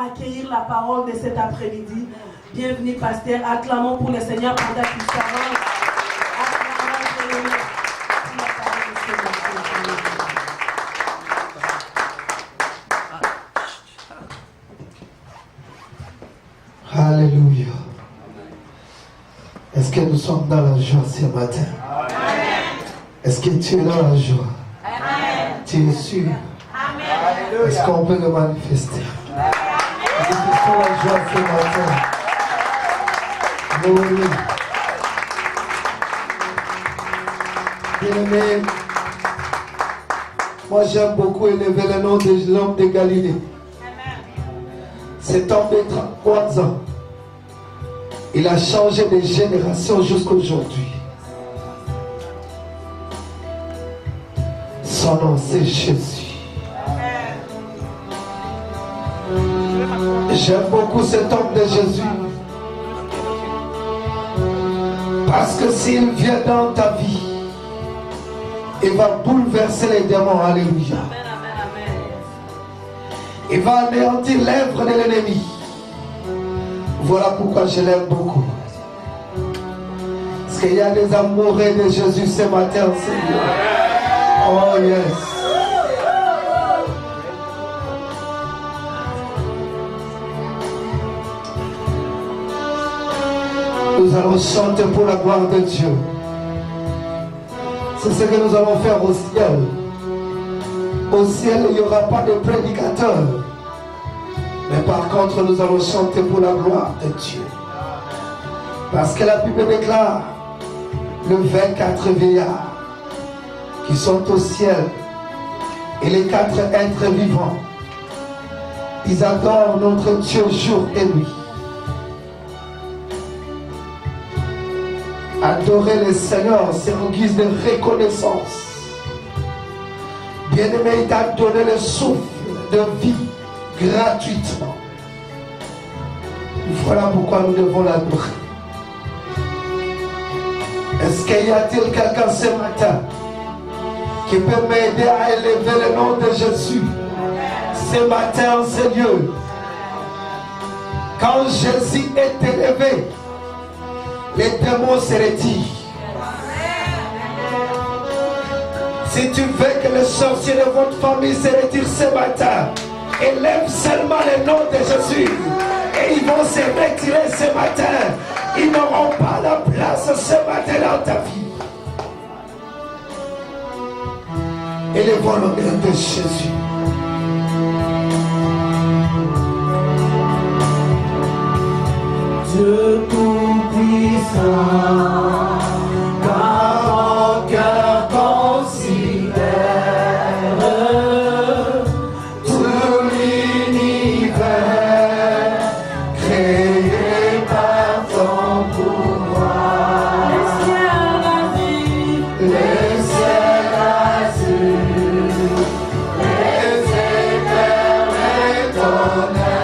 accueillir la parole de cet après-midi. Bienvenue, pasteur. Acclamons pour le Seigneur pendant qu'il s'avance. Acclamons pour la parole de Seigneur. Alléluia. Est-ce que nous sommes dans la joie ce matin? Est-ce que tu es dans la joie? Tu es sûr? Est-ce qu'on peut le manifester? Manifestons la joie ce matin. Oui. Bien-aimé, moi j'aime beaucoup élever le nom de l'homme de Galilée. Cet homme de 33 ans, il a changé de génération jusqu'à aujourd'hui. Son nom c'est Jésus. J'aime beaucoup cet homme de Jésus. Parce que s'il vient dans ta vie, il va bouleverser les démons. Alléluia. Il va anéantir l'œuvre de l'ennemi. Voilà pourquoi je l'aime beaucoup. Parce qu'il y a des amoureux de Jésus ce matin, Seigneur. Oh yes. Nous allons chanter pour la gloire de Dieu. C'est ce que nous allons faire au ciel. Au ciel, il n'y aura pas de prédicateur. Mais par contre, nous allons chanter pour la gloire de Dieu. Parce que la Bible déclare le 24 vieillards qui sont au ciel et les 4 êtres vivants. Ils adorent notre Dieu jour et nuit. Adorer le Seigneur, c'est en guise de reconnaissance. Bien-aimé, il t'a donné le souffle de vie gratuitement. Voilà pourquoi nous devons l'adorer. Est-ce qu'il y a-t-il quelqu'un ce matin qui peut m'aider à élever le nom de Jésus ce matin en ce lieu? Quand Jésus est élevé, les démons se retirent. Si tu veux que les sorciers de votre famille se retirent ce matin, élève seulement le nom de Jésus et ils vont se retirer ce matin. Ils n'auront pas la place ce matin dans ta vie. Élevons le nom de Jésus. Dieu tout-puissant, car mon cœur considère tout l'univers créé par ton pouvoir. Les ciels azur, les éclairs et ton Jésus.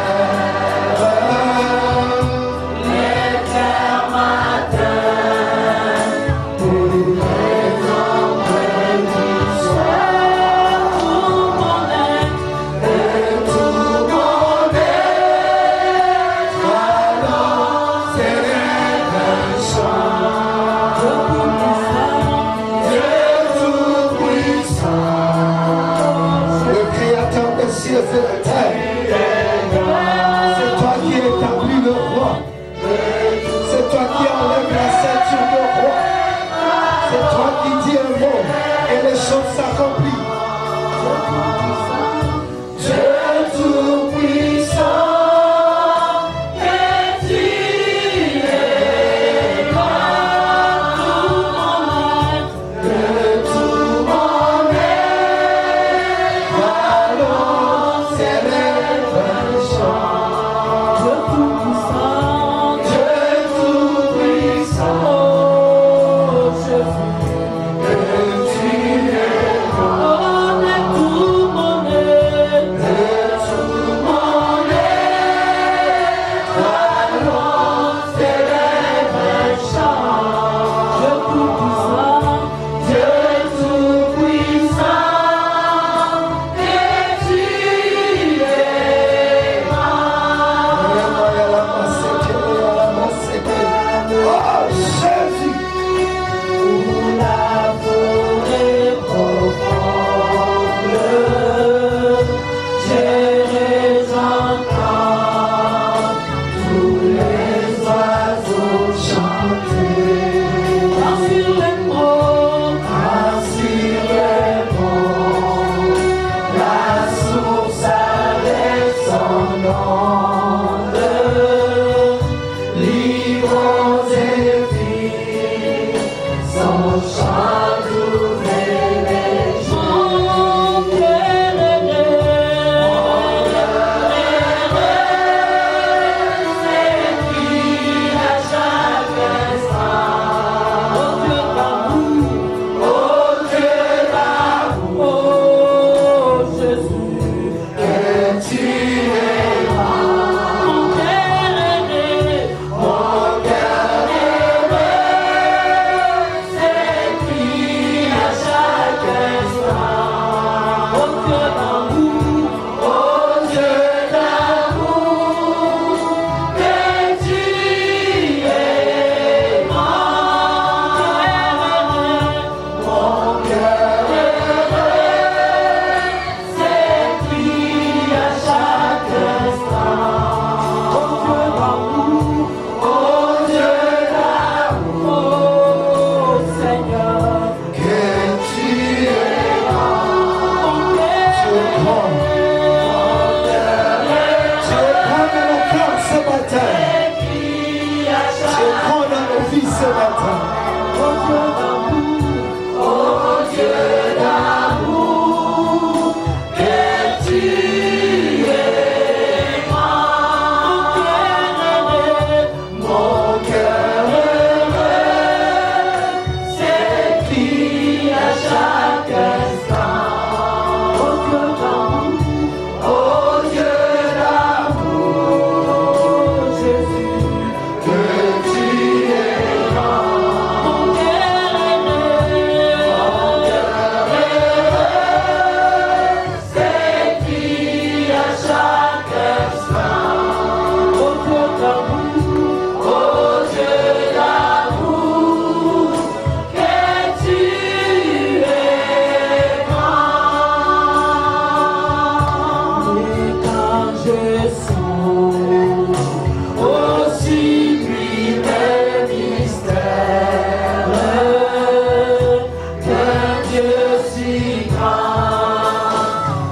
si grand,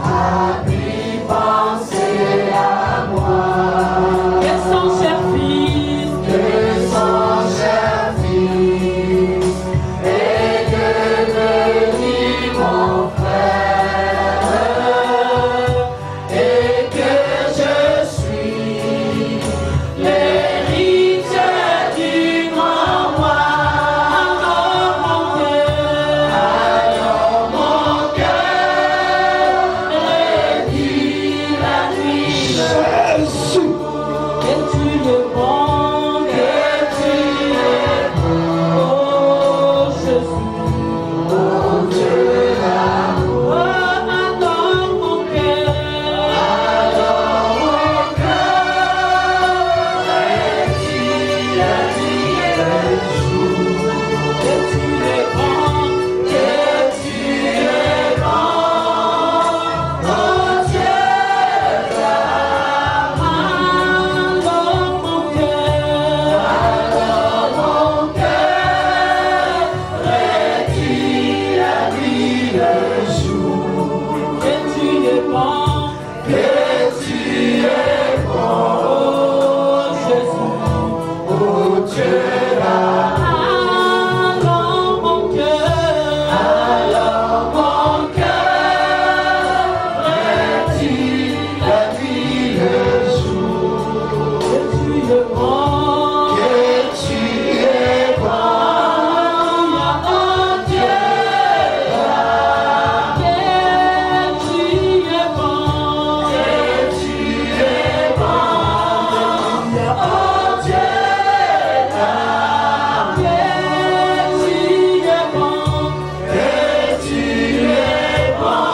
a pu penser à moi. Que son cher fils, Que son cher fils est devenu mon frère, et que je suis l'héritier du grand roi. Alors mon cœur redit la nuit. Jésus. que tu es bon, Que tu es bon, oh Jésus. oh Dieu d'amour. Oh, alors mon cœur, Alors mon cœur redit la nuit et le jour. que tu es bon, Que tu es bon, oh Dieu d'amour. alors mon cœur, Alors mon cœur redit la nuit le jour. que tu es bon, Que tu es bon, oh Jésus. oh Dieu d'amour. Alors mon cœur, Alors mon cœur redit la nuit le jour. que tu es bon, Que tu es bon, oh Dieu d'amour. que tu es bon, Que tu es bon, oh Dieu d'amour. que tu es bon. Que tu es bon,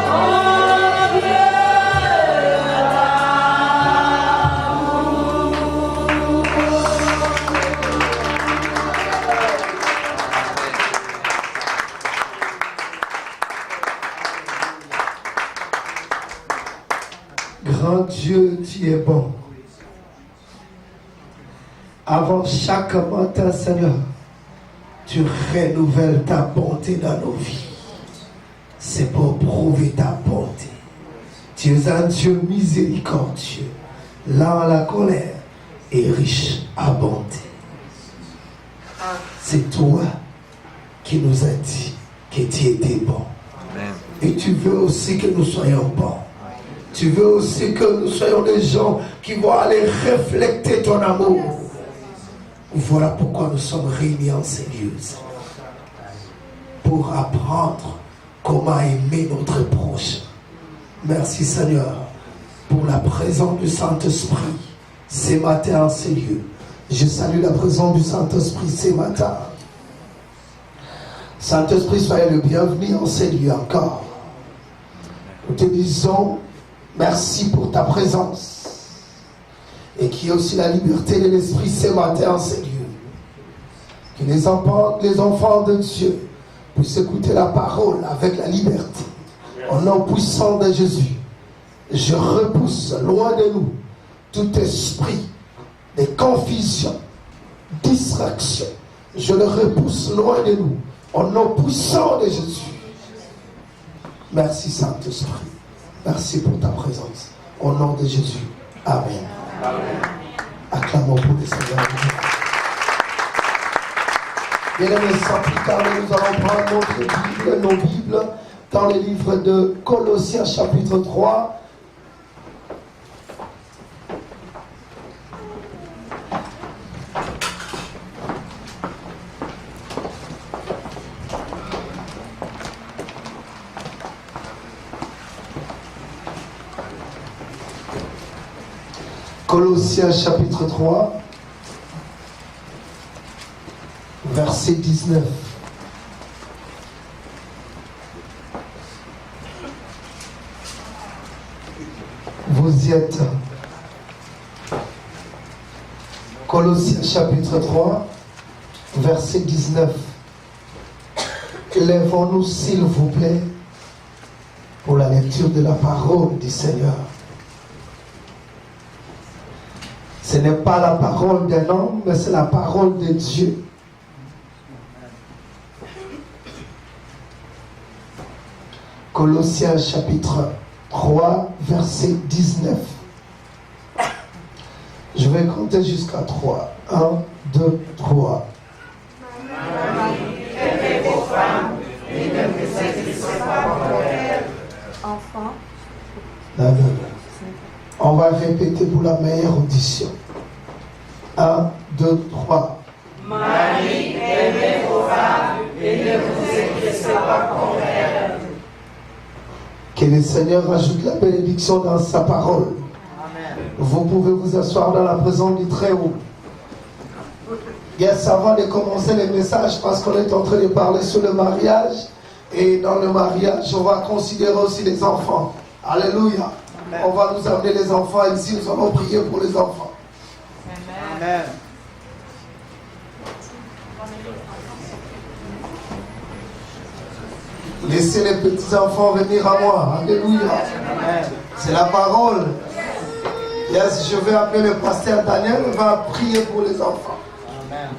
oh Dieu Grand Dieu, tu es bon. Avant chaque matin, Seigneur, tu renouvelles ta bonté dans nos vies. C'est pour prouver ta bonté. Tu es un Dieu miséricordieux, lent à la colère et riche à bonté. C'est toi qui nous as dit que tu étais bon. Et tu veux aussi que nous soyons bons. Tu veux aussi que nous soyons des gens qui vont aller refléter ton amour. Voilà pourquoi nous sommes réunis en ces lieux. Pour apprendre comment aimer notre proche. Merci Seigneur pour la présence du Saint-Esprit ce matin en ces lieux. Je salue la présence du Saint-Esprit ce matin. Saint-Esprit, soyez le bienvenu en ces lieux encore. Nous te disons merci pour ta présence et qui est aussi la liberté de l'Esprit ce matin en ces lieux. Que les enfants de Dieu puissent écouter la parole avec la liberté. Au nom puissant de Jésus, je repousse loin de nous tout esprit de confusion, distraction. Je le repousse loin de nous. Au nom puissant de Jésus. Merci Saint-Esprit. Merci pour ta présence. Au nom de Jésus. Amen. Amen. Acclamons pour le Seigneur. Bien-aimés, sans plus tarder, nous allons prendre nos Bibles dans le livre de Colossiens chapitre 3. Colossiens chapitre 3, verset 19. Vous y êtes. Colossiens chapitre 3, verset 19. Lèvons-nous s'il vous plaît pour la lecture de la parole du Seigneur. Ce n'est pas la parole d'un homme, mais c'est la parole de Dieu. Colossiens chapitre 3, verset 19. Je vais compter jusqu'à 3. 1, 2, 3. Aimez vos femmes et ne vous satisfaites pas contre elles. Enfants. Non. On va répéter pour la meilleure audition. 1, 2, 3. Marie, aimez vos femmes et ne vous satisfaites pas contre elles. Que le Seigneur ajoute la bénédiction dans sa parole. Amen. Vous pouvez vous asseoir dans la présence du Très-Haut. Yes, avant de commencer le message, parce qu'on est en train de parler sur le mariage, et dans le mariage, on va considérer aussi les enfants. Alléluia. Amen. On va nous amener les enfants ici, nous allons prier pour les enfants. Amen. Laissez les petits enfants venir à moi. Alléluia. C'est la parole. Yes, je vais appeler le pasteur Daniel, il va prier pour les enfants. Amen.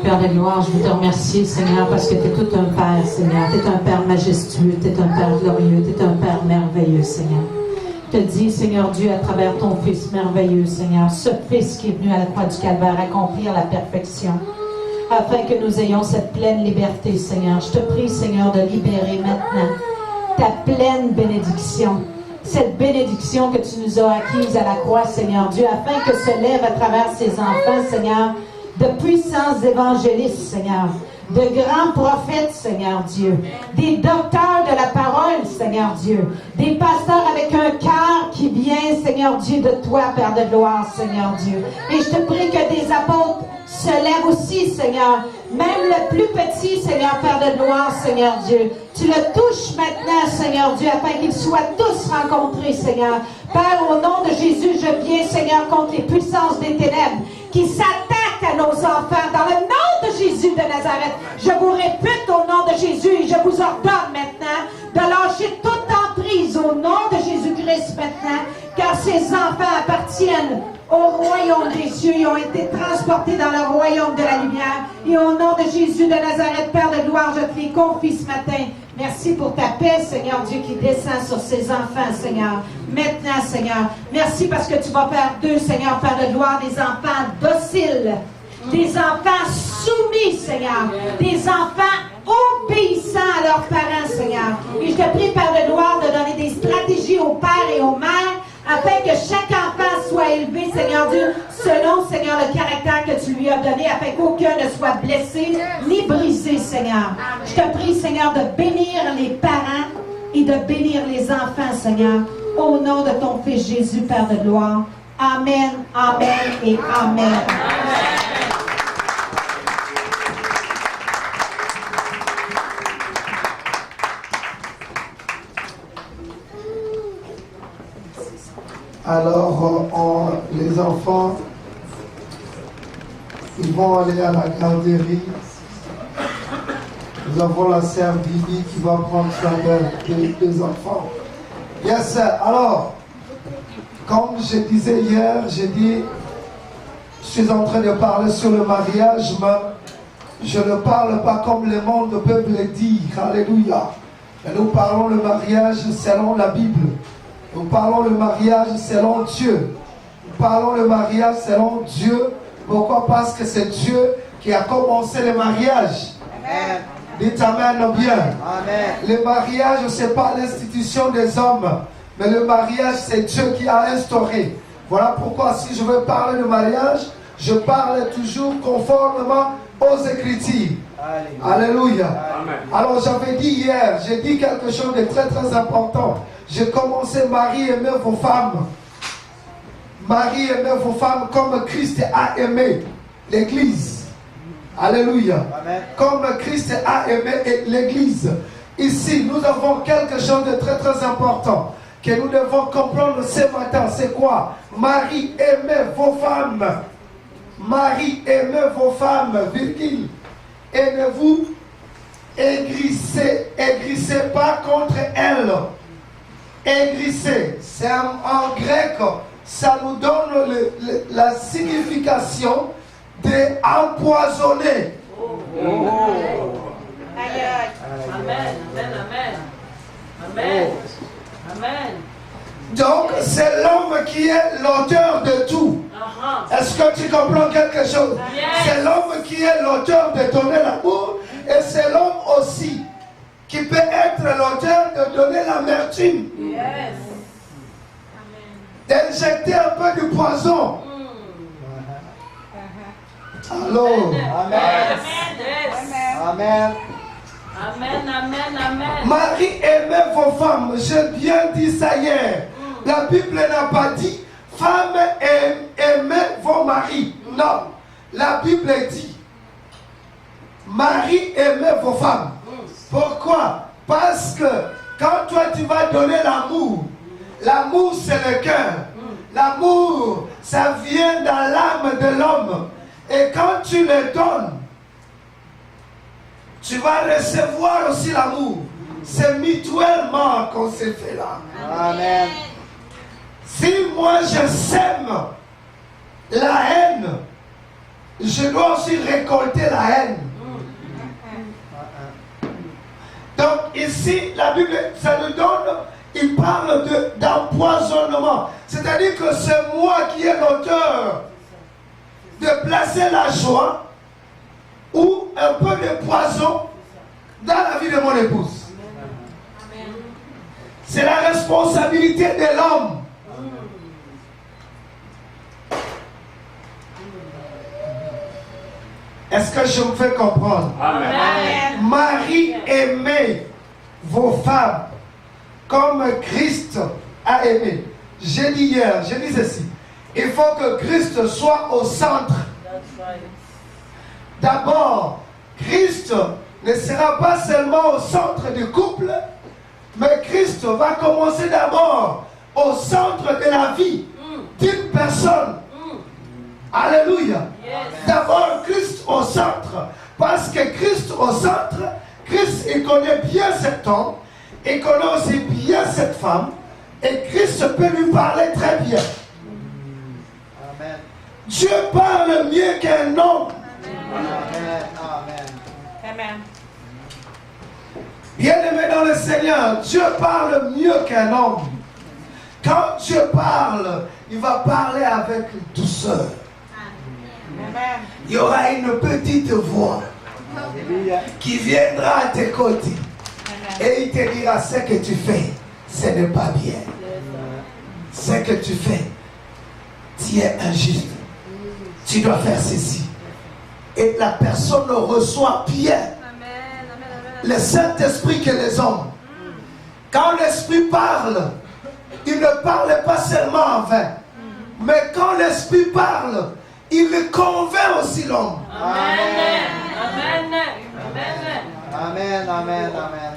Père de gloire, je veux te remercier, Seigneur, parce que tu es tout un Père, Seigneur. Tu es un Père majestueux, tu es un Père glorieux, tu es un Père merveilleux, Seigneur. Je te dis, Seigneur Dieu, à travers ton Fils merveilleux, Seigneur, ce Fils qui est venu à la croix du Calvaire accomplir la perfection, afin que nous ayons cette pleine liberté, Seigneur. Je te prie, Seigneur, de libérer maintenant ta pleine bénédiction. Cette bénédiction que tu nous as acquise à la croix, Seigneur Dieu, afin que se lève à travers ces enfants, Seigneur, de puissants évangélistes, Seigneur, de grands prophètes, Seigneur Dieu, des docteurs de la parole, Seigneur Dieu, des pasteurs avec un cœur qui vient, Seigneur Dieu, de toi, Père de gloire, Seigneur Dieu. Et je te prie que des apôtres se lèvent aussi, Seigneur, même le plus petit, Seigneur, Père de gloire, Seigneur Dieu. Tu le touches maintenant, Seigneur Dieu, afin qu'ils soient tous rencontrés, Seigneur. Père, au nom de Jésus, je viens, Seigneur, contre les puissances des ténèbres qui s'attaquent à nos enfants. Dans le nom de Jésus de Nazareth, je vous répète au nom de Jésus et je vous ordonne maintenant de lâcher toute emprise au nom de Jésus-Christ maintenant, car ces enfants appartiennent au royaume des cieux. Ils ont été transportés dans le royaume de la lumière. Et au nom de Jésus de Nazareth, Père de gloire, je te les confie ce matin. Merci pour ta paix, Seigneur Dieu, qui descend sur ces enfants, Seigneur. Maintenant, Seigneur, merci parce que tu vas faire d'eux, Seigneur, Père de gloire, des enfants dociles, des enfants soumis, Seigneur, des enfants obéissants à leurs parents, Seigneur. Et je te prie, Père de gloire, de donner des stratégies aux pères et aux mères, afin que chaque enfant soit élevé, Seigneur Dieu, selon, Seigneur, le caractère que tu lui as donné, afin qu'aucun ne soit blessé ni brisé, Seigneur. Je te prie, Seigneur, de bénir les parents et de bénir les enfants, Seigneur, au nom de ton Fils Jésus, Père de gloire. Amen, amen et amen. Alors, les enfants, ils vont aller à la garderie. Nous avons la sœur Bibi qui va prendre soin des enfants. Yes, sir. Alors, comme je disais hier, j'ai dit, je suis en train de parler sur le mariage, mais je ne parle pas comme le monde peut le dire. Alléluia. Mais nous parlons le mariage selon la Bible. Nous parlons le mariage selon Dieu. Nous parlons le mariage selon Dieu. Pourquoi? Parce que c'est Dieu qui a commencé le mariage. Amen. Dites Amen bien. Amen. Le mariage, ce n'est pas l'institution des hommes, mais le mariage, c'est Dieu qui a instauré. Voilà pourquoi si je veux parler de mariage, je parle toujours conformément aux Écritures. Alléluia. Amen. Alors j'avais dit hier, j'ai dit quelque chose de très très important. J'ai commencé, Marie, aimez vos femmes Marie, aimez vos femmes comme Christ a aimé l'Église. Alléluia. Amen. Comme Christ a aimé l'Église. Ici, nous avons quelque chose de très très important que nous devons comprendre ce matin. C'est quoi? Marie, aimez vos femmes. Marie, aimez vos femmes, virgule. Et ne vous aigrissez pas contre elles. Aigrisser, c'est en grec, ça nous donne la signification d'empoisonner. Amen, amen, amen. Amen. Amen. Donc, c'est l'homme qui est l'auteur de tout. Est-ce que tu comprends quelque chose? Yes. C'est l'homme qui est l'auteur de donner l'amour et c'est l'homme aussi qui peut être l'auteur de donner l'amertume. Yes. D'injecter un peu de poison. Allô? Amen. Amen. Amen, amen, amen. Marie, aimez vos femmes. J'ai bien dit ça hier. La Bible n'a pas dit femmes, aimez vos maris. Non. La Bible dit Marie, aimez vos femmes. Pourquoi? Parce que quand toi tu vas donner l'amour, l'amour c'est le cœur. L'amour, ça vient dans l'âme de l'homme. Et quand tu le donnes, tu vas recevoir aussi l'amour. C'est mutuellement qu'on se fait là. Amen. Si moi je sème la haine, je dois aussi récolter la haine. Donc ici, la Bible, ça nous donne, il parle d'empoisonnement. C'est-à-dire que c'est moi qui ai l'auteur de placer la joie ou un peu de poison dans la vie de mon épouse. C'est la responsabilité de l'homme. Est-ce que je me fais comprendre? Amen. Marie, aimez vos femmes comme Christ a aimé. J'ai dit hier, j'ai dit ceci. Il faut que Christ soit au centre. D'abord, Christ ne sera pas seulement au centre du couple, mais Christ va commencer d'abord au centre de la vie d'une personne. Alléluia. D'abord, Christ au centre. Parce que Christ au centre, Christ, il connaît bien cet homme, il connaît aussi bien cette femme, et Christ peut lui parler très bien. Amen. Dieu parle mieux qu'un homme. Amen. Amen. Amen. Bien-aimé dans le Seigneur, Dieu parle mieux qu'un homme. Quand Dieu parle, il va parler avec douceur. Amen. Il y aura une petite voix Alléluia. qui viendra à tes côtés et il te dira ce que tu fais, ce n'est pas bien. Ce que tu fais, tu es injuste. Tu dois faire ceci. Et la personne reçoit bien le Saint-Esprit que les hommes. Quand l'Esprit parle, il ne parle pas seulement en vain. Mais quand l'Esprit parle, il convainc aussi l'homme. Amen. Amen. Amen. Amen. Amen. Amen.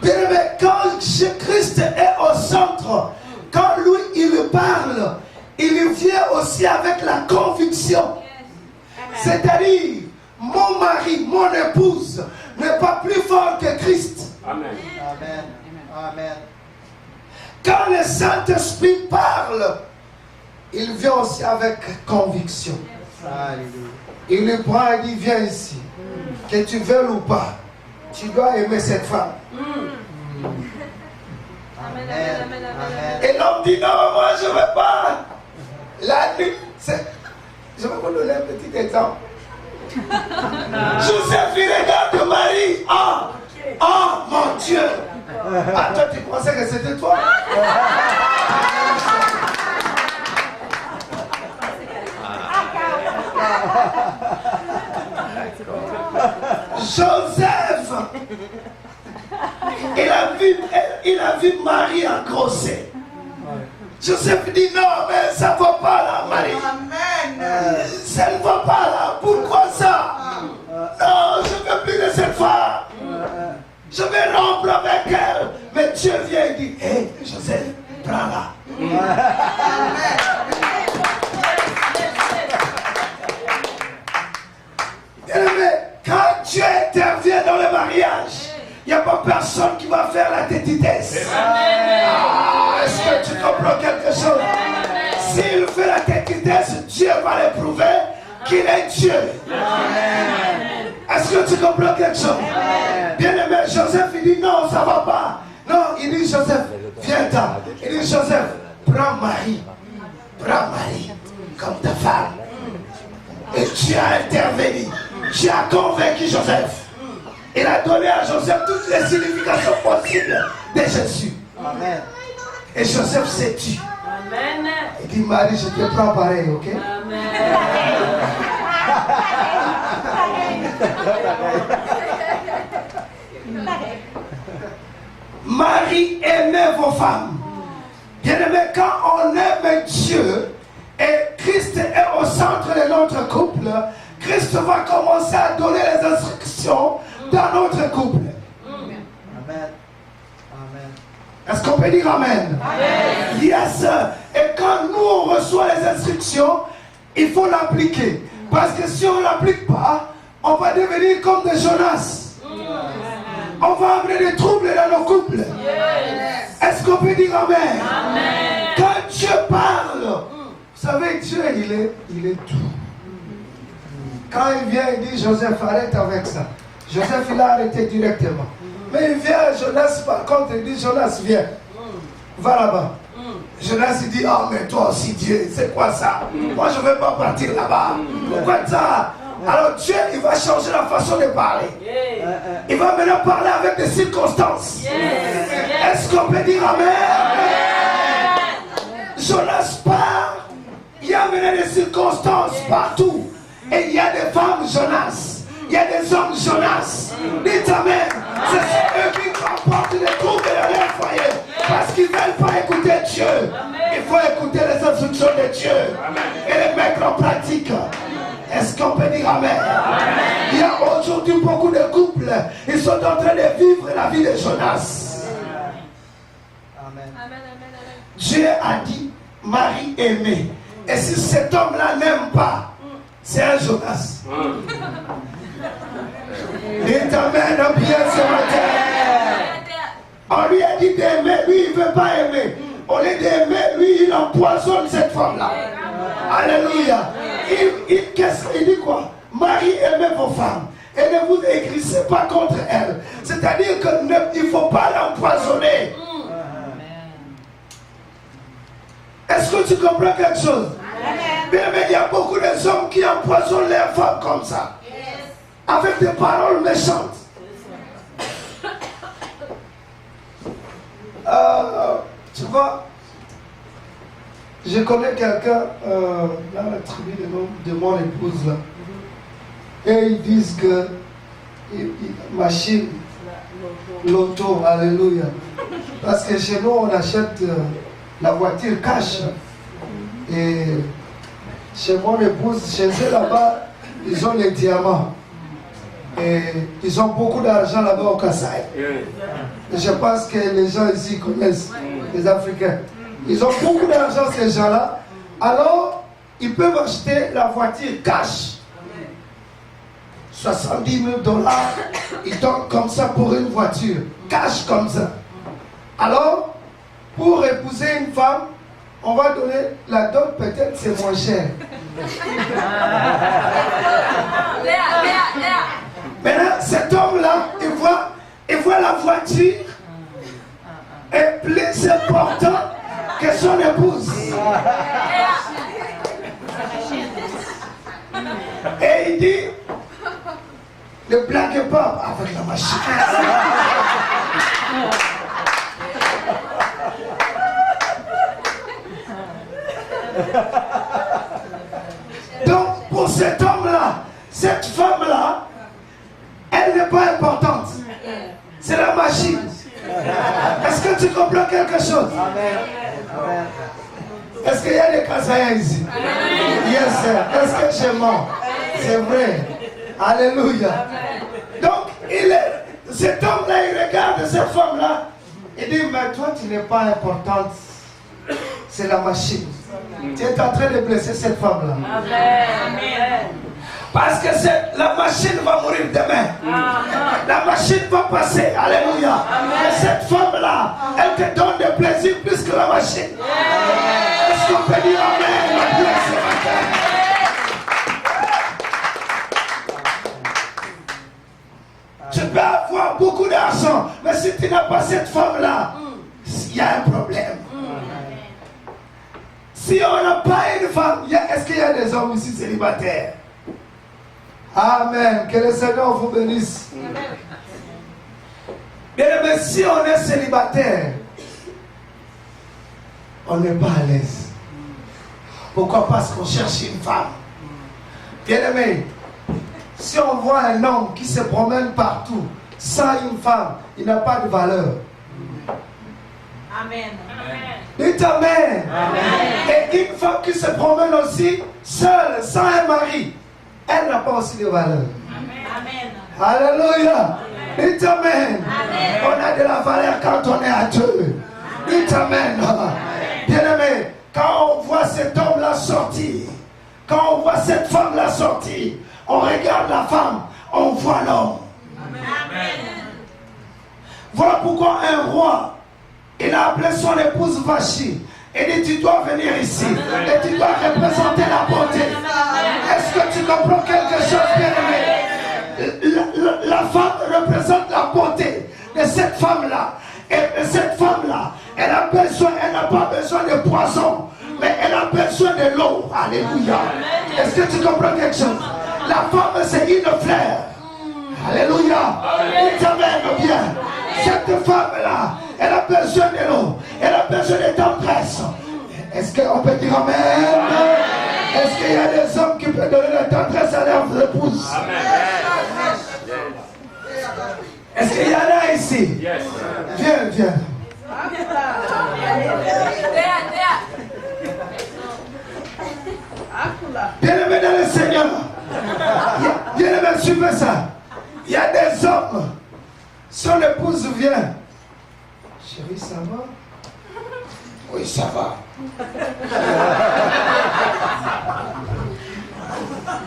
Bien aimé, quand Christ est au centre, quand lui il parle, il vient aussi avec la conviction. C'est-à-dire, mon mari, mon épouse n'est pas plus fort que Christ. Amen. Amen. Quand le Saint-Esprit parle, il vient aussi avec conviction. Alléluia. Il lui prend et dit, viens ici. Que tu veuilles ou pas, tu dois aimer cette femme. Amen. Amen. Et l'homme dit, non, moi je ne veux pas. La nuit, je vais vous donner un petit exemple. Joséphine regarde Marie. Oh mon Dieu. Ah, toi tu pensais que c'était toi? Joseph, il a vu Marie engrossée. Joseph dit non, mais ça ne va pas là, Marie. Ça ne va pas là. Pourquoi ça? Non, je ne veux plus de cette femme. Je vais rompre avec elle. Mais Dieu vient et dit, hé, Joseph, prends-la. Quand Dieu intervient dans le mariage, il n'y a pas personne qui va faire la tétitesse. Est-ce que tu comprends quelque chose? S'il fait la tétitesse, Dieu va l'éprouver qu'il est Dieu. Est-ce que tu comprends quelque chose? Bien aimé, Joseph, il dit non, ça ne va pas. Non, il dit Joseph, viens-t'en. Il dit Joseph, prends Marie. Prends Marie comme ta femme. Et Dieu a intervenu. Dieu a convaincu Joseph. Il a donné à Joseph toutes les significations possibles de Jésus. Amen. Et Joseph s'est tu. Amen. Il dit Marie, je te prends pareil, ok? Marie, aimez vos femmes. Bien aimé, quand on aime Dieu et Christ est au centre de notre couple, Christ va commencer à donner les instructions dans notre couple. Amen. Amen. Est-ce qu'on peut dire Amen? Amen. Yes. Et quand nous on reçoit les instructions, il faut l'appliquer. Parce que si on ne l'applique pas, on va devenir comme des Jonas. On va amener des troubles dans nos couples. Yes. Est-ce qu'on peut dire Amen? Amen. Quand Dieu parle, vous savez, Dieu, il est tout. Quand il vient, il dit, Joseph, arrête avec ça. Joseph, il a arrêté directement. Mais il vient, Jonas, par contre, il dit, Jonas, viens. Va là-bas. Jonas, il dit, oh, mais toi aussi, Dieu, c'est quoi ça? Moi, je ne veux pas partir là-bas. Pourquoi ça? Alors Dieu, il va changer la façon de parler. Il va maintenant parler avec des circonstances. Est-ce qu'on peut dire Amen? Jonas part. Il y a maintenant des circonstances partout. Et il y a des femmes Jonas. Il y a des hommes Jonas. Dites Amen. C'est eux qui remportent les troubles dans leur foyer. Parce qu'ils ne veulent pas écouter Dieu. Il faut écouter les instructions de Dieu. Et les mettre en pratique. Est-ce qu'on peut dire Amen? Il y a aujourd'hui beaucoup de couples. Ils sont en train de vivre la vie de Jonas. Amen. Dieu a dit Marie aimée. Et si cet homme-là n'aime pas, c'est un Jonas. Dites Amen bien ce matin. On lui a dit d'aimer, lui il ne veut pas aimer. Au lieu d'aimer, lui il empoisonne cette femme-là. Alléluia. Il dit quoi? Marie, aimez vos femmes. Et ne vous écrissez pas contre elles. C'est-à-dire qu'il ne faut pas l'empoisonner. Est-ce que tu comprends quelque chose? Bien, mais il y a beaucoup d'hommes qui empoisonnent leurs femmes comme ça. Avec des paroles méchantes. Tu vois, je connais quelqu'un dans la tribu de mon épouse là. Et ils disent que machine, l'auto, alléluia. Parce que chez nous on achète la voiture cash. Et chez mon épouse, chez eux là-bas, ils ont les diamants. Et ils ont beaucoup d'argent là-bas au Kassai. Et je pense que les gens ici connaissent, les Africains. Ils ont beaucoup d'argent ces gens-là. Alors, ils peuvent acheter la voiture cash. 70 000 $. Ils donnent comme ça pour une voiture. Cash comme ça. Alors, pour épouser une femme, on va donner la dot, peut-être c'est moins cher. Maintenant, cet homme-là, il voit la voiture est plus important que son épouse. Et il dit, ne blague pas avec la machine. Donc, pour cet homme-là, cette femme-là, elle n'est pas importante. C'est la machine. Est-ce que tu comprends quelque chose? Amen. Est-ce qu'il y a des Kasaïens ici? Yes, sir. Est-ce que j'ai mort? C'est vrai. Alléluia. Donc, cet homme-là, il regarde cette femme-là. Il dit, mais toi, tu n'es pas importante. C'est la machine. Tu es en train de blesser cette femme-là. Amen. Parce que la machine va mourir demain. La machine va passer. Alléluia. Mais cette femme-là, elle te donne du plaisir plus que la machine. Est-ce qu'on peut dire Amen? La place ce matin. Tu peux avoir beaucoup d'argent, mais si tu n'as pas cette femme-là, il y a un problème. Si on n'a pas une femme, est-ce qu'il y a des hommes ici célibataires? Amen. Que le Seigneur vous bénisse. Bien aimé, si on est célibataire, on n'est pas à l'aise. Pourquoi? Parce qu'on cherche une femme. Bien aimé, si on voit un homme qui se promène partout sans une femme, il n'a pas de valeur. Amen. Dites Amen. Et une femme qui se promène aussi seule, sans un mari, elle n'a pas aussi de valeur. Amen. Alléluia. Dites Amen. On a de la valeur quand on est à Dieu. Dites Amen. Bien aimé, quand on voit cet homme-là sortir, quand on voit cette femme-là sortir, on regarde la femme, on voit l'homme. Voilà pourquoi un roi, il a appelé son épouse Vachi. Et dit, tu dois venir ici. Et tu dois représenter la beauté. Est-ce que tu comprends quelque chose, bien aimé? La femme représente la beauté de cette femme-là. Et cette femme-là, elle n'a pas besoin de poison, mais elle a besoin de l'eau. Alléluia. Est-ce que tu comprends quelque chose? La femme, c'est une fleur. Alléluia. Il t'amène bien. Cette femme-là, elle a besoin de l'eau. Elle a besoin de tendresse. Est-ce qu'on peut dire Amen? Est-ce qu'il y a des hommes qui peuvent donner la tendresse à leurs épouses? Est-ce qu'il y en a ici? Viens. Bien-aimé dans le Seigneur, bien-aimé, suivez ça. Il y a des hommes, son épouse vient. Chérie, ça va? Oui, ça va.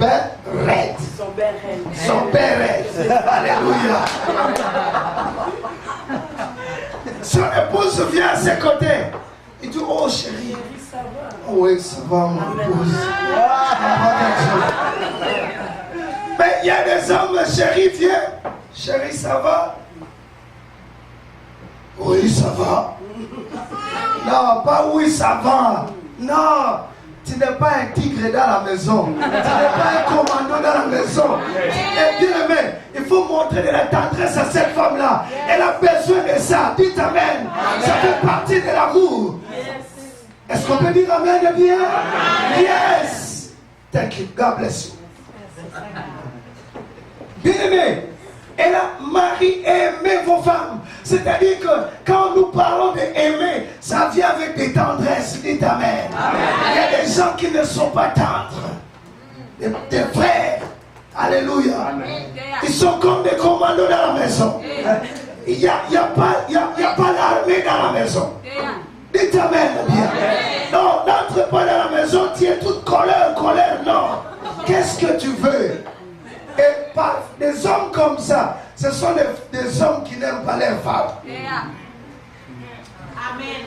Ben, raide. Son père raide. Alléluia. Son épouse vient à ses côtés. Il dit, oh chérie. Oui, ça va, mon épouse. Mais il y a des hommes, chérie, viens. Chérie, ça va? Oui, ça va. Non, pas oui, ça va. Non, tu n'es pas un tigre dans la maison. Tu n'es pas un commando dans la maison. Et bien aimé, il faut montrer de la tendresse à cette femme-là. Elle a besoin de ça. Dites Amen. Ça fait partie de l'amour. Est-ce qu'on peut dire Amen de bien? Yes. Thank you. God bless you. Bien aimé, elle a marié et aimé vos femmes. C'est-à-dire que quand nous parlons d'aimer, ça vient avec des tendresses. Dites Amen. Il y a des gens qui ne sont pas tendres. Des frères. Alléluia. Ils sont comme des commandos dans la maison. Il n'y a pas l'armée dans la maison. Dites Amen. Bien. Non, n'entre pas dans la maison, tu es toute colère. Non. Qu'est-ce que tu veux? Et par des hommes comme ça, ce sont des hommes qui n'aiment pas les femmes.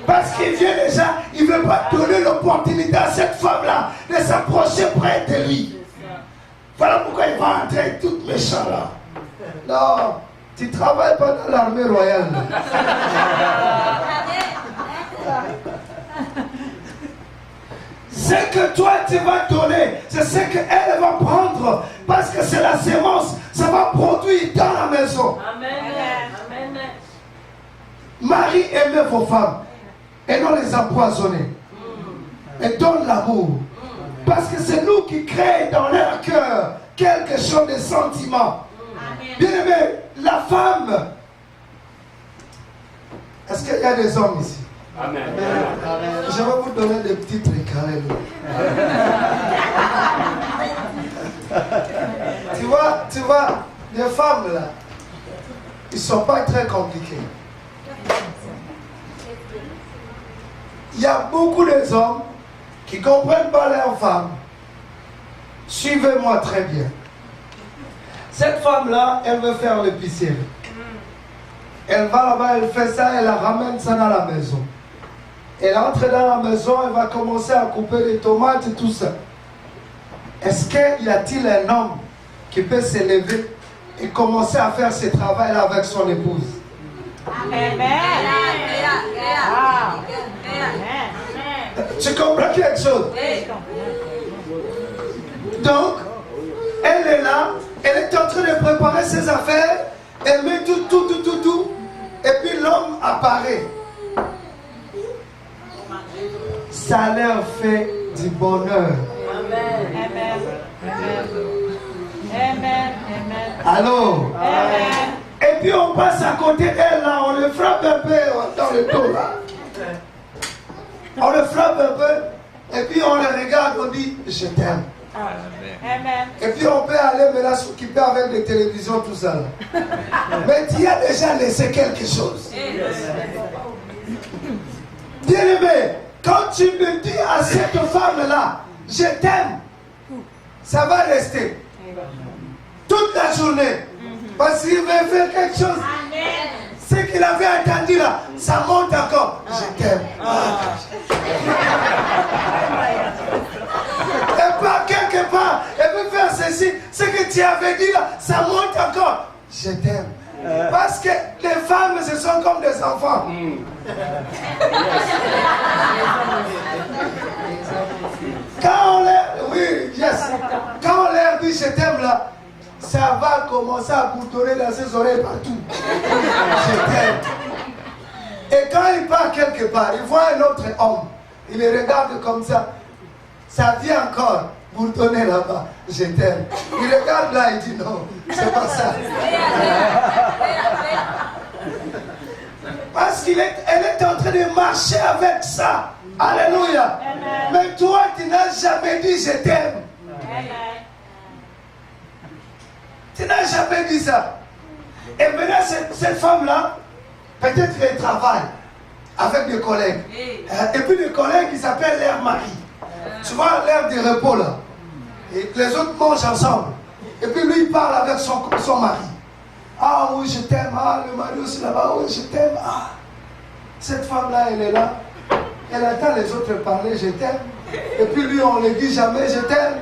Parce qu'il vient déjà, il ne veut pas donner l'opportunité à cette femme-là de s'approcher près de lui. Voilà pourquoi il va entrer tout méchant là. Non, tu ne travailles pas dans l'armée royale. Ce que toi tu vas donner, c'est ce qu'elle va prendre. Parce que c'est la sémence, ça va produire dans la maison. Amen. Marie, aimez vos femmes et non les empoisonner. Et donne l'amour. Parce que c'est nous qui créons dans leur cœur quelque chose de sentiment. Bien aimé, la femme. Est-ce qu'il y a des hommes ici? Amen. je vais vous donner des petits trucs. Alléluia. tu vois, les femmes là, ils ne sont pas très compliqués. Il y a beaucoup d'hommes qui ne comprennent pas leurs femmes. Suivez-moi très bien. Cette femme-là, elle veut faire l'épicerie. Elle va là-bas, elle fait ça, elle ramène ça dans la maison. Elle entre dans la maison, elle va commencer à couper les tomates et tout ça. Est-ce qu'il y a-t-il un homme qui peut se lever et commencer à faire ce travail-là avec son épouse? Amen. Tu comprends quelque chose? Donc, elle est là, elle est en train de préparer ses affaires, elle met tout, et puis l'homme apparaît. Ça leur fait du bonheur. Amen. Allô? Amen. Et puis on passe à côté d'elle là, on le frappe un peu dans le dos là. On le frappe un peu, et puis on le regarde, on dit je t'aime. Amen. Et puis on peut aller maintenant s'occuper avec des télévisions, tout ça là. Mais tu as déjà laissé quelque chose. Bien aimé, quand tu me dis à cette femme là, je t'aime, ça va rester toute la journée. Parce qu'il veut faire quelque chose. Ce qu'il avait entendu là, ça monte encore. Je t'aime. Et pas quelque part, elle veut faire ceci. Ce que tu avais dit là, ça monte encore. Je t'aime. Parce que les femmes, ce sont comme des enfants. Quand on leur... Oui, yes. Quand on leur dit je t'aime là, ça va commencer à boutonner dans ses oreilles partout. Je t'aime. Et quand il part quelque part, il voit un autre homme. Il le regarde comme ça. Ça vient encore boutonner là-bas. Je t'aime. Il regarde là, il dit non, c'est pas ça. Parce qu'elle est en train de marcher avec ça. Alléluia. Mais toi, tu n'as jamais dit je t'aime. Tu n'as jamais dit ça. Et maintenant, cette femme-là, peut-être qu'elle travaille avec des collègues. Et puis des collègues qui s'appellent leur mari. Tu vois, l'heure de repos là. Et les autres mangent ensemble. Et puis lui, il parle avec son mari. Ah oui, je t'aime. Ah, le mari aussi là-bas. Oui, je t'aime. Ah. Cette femme-là, elle est là. Elle attend les autres parler, je t'aime. Et puis lui, on ne dit jamais, je t'aime.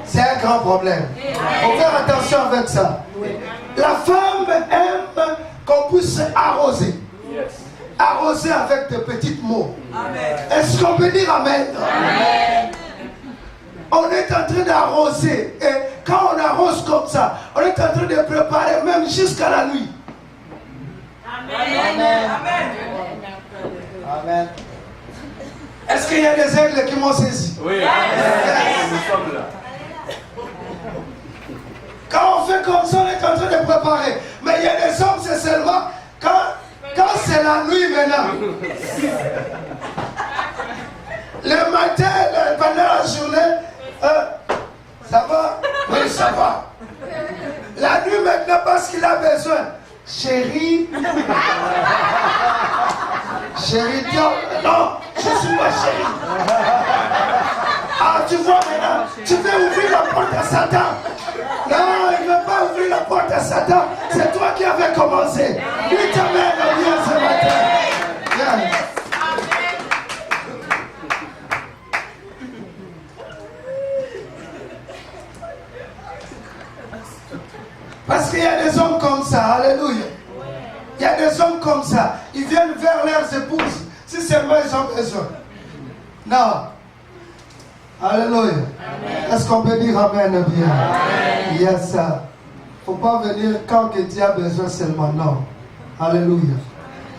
C'est un grand problème. Il faut faire attention avec ça. La femme aime qu'on puisse arroser. Arroser avec de petits mots. Est-ce qu'on peut dire amen? On est en train d'arroser. Et quand on arrose comme ça, on est en train de préparer même jusqu'à la nuit. Amen. Est-ce qu'il y a des aigles qui m'ont saisi? Oui. Nous sommes là. Quand on fait comme ça, on est en train de préparer. Mais il y a des hommes, c'est seulement quand c'est la nuit maintenant. Le matin, pendant la journée, ça va? Oui, ça va. La nuit maintenant, parce qu'il a besoin. Chérie. Chérie, non, je ne suis pas chérie. Ah, tu vois maintenant, tu veux ouvrir la porte à Satan. Non, il ne veut pas ouvrir la porte à Satan. C'est toi qui avais commencé. Lui t'amène à bien ce matin. Yes. Parce qu'il y a des hommes comme ça, alléluia. Il y a des hommes comme ça, ils viennent vers leurs épouses, si seulement ils ont besoin. Non. Alléluia. Est-ce qu'on peut dire amen bien? Amen. Yes, ça. Il ne faut pas venir quand que Dieu a besoin seulement, non. Alléluia.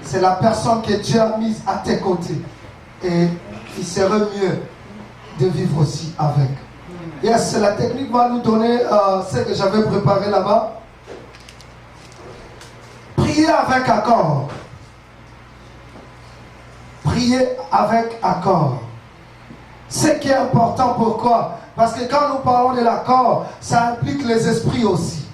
C'est la personne que Dieu a mise à tes côtés. Et il serait mieux de vivre aussi avec. Yes, la technique va nous donner ce que j'avais préparé là-bas. Priez avec accord. prier avec accord. Ce qui est important, pourquoi? Parce que quand nous parlons de l'accord, ça implique les esprits aussi.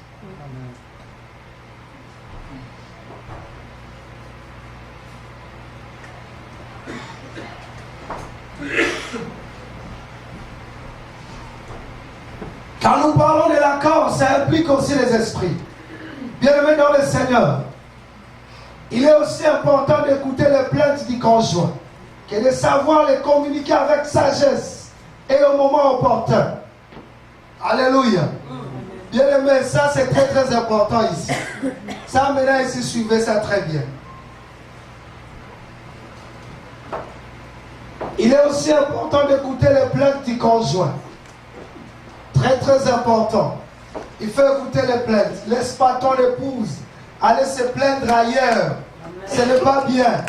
Quand nous parlons de l'accord, ça implique aussi les esprits. Bien-aimés dans le Seigneur, il est aussi important d'écouter les plaintes du conjoint, que de savoir les communiquer avec sagesse et au moment opportun. Alléluia. Bien-aimés, ça c'est très très important ici. Ça maintenant ici, suivez ça très bien. Il est aussi important d'écouter les plaintes du conjoint. Très très important. Il faut écouter les plaintes. Laisse pas ton épouse aller se plaindre ailleurs. Ce n'est pas bien.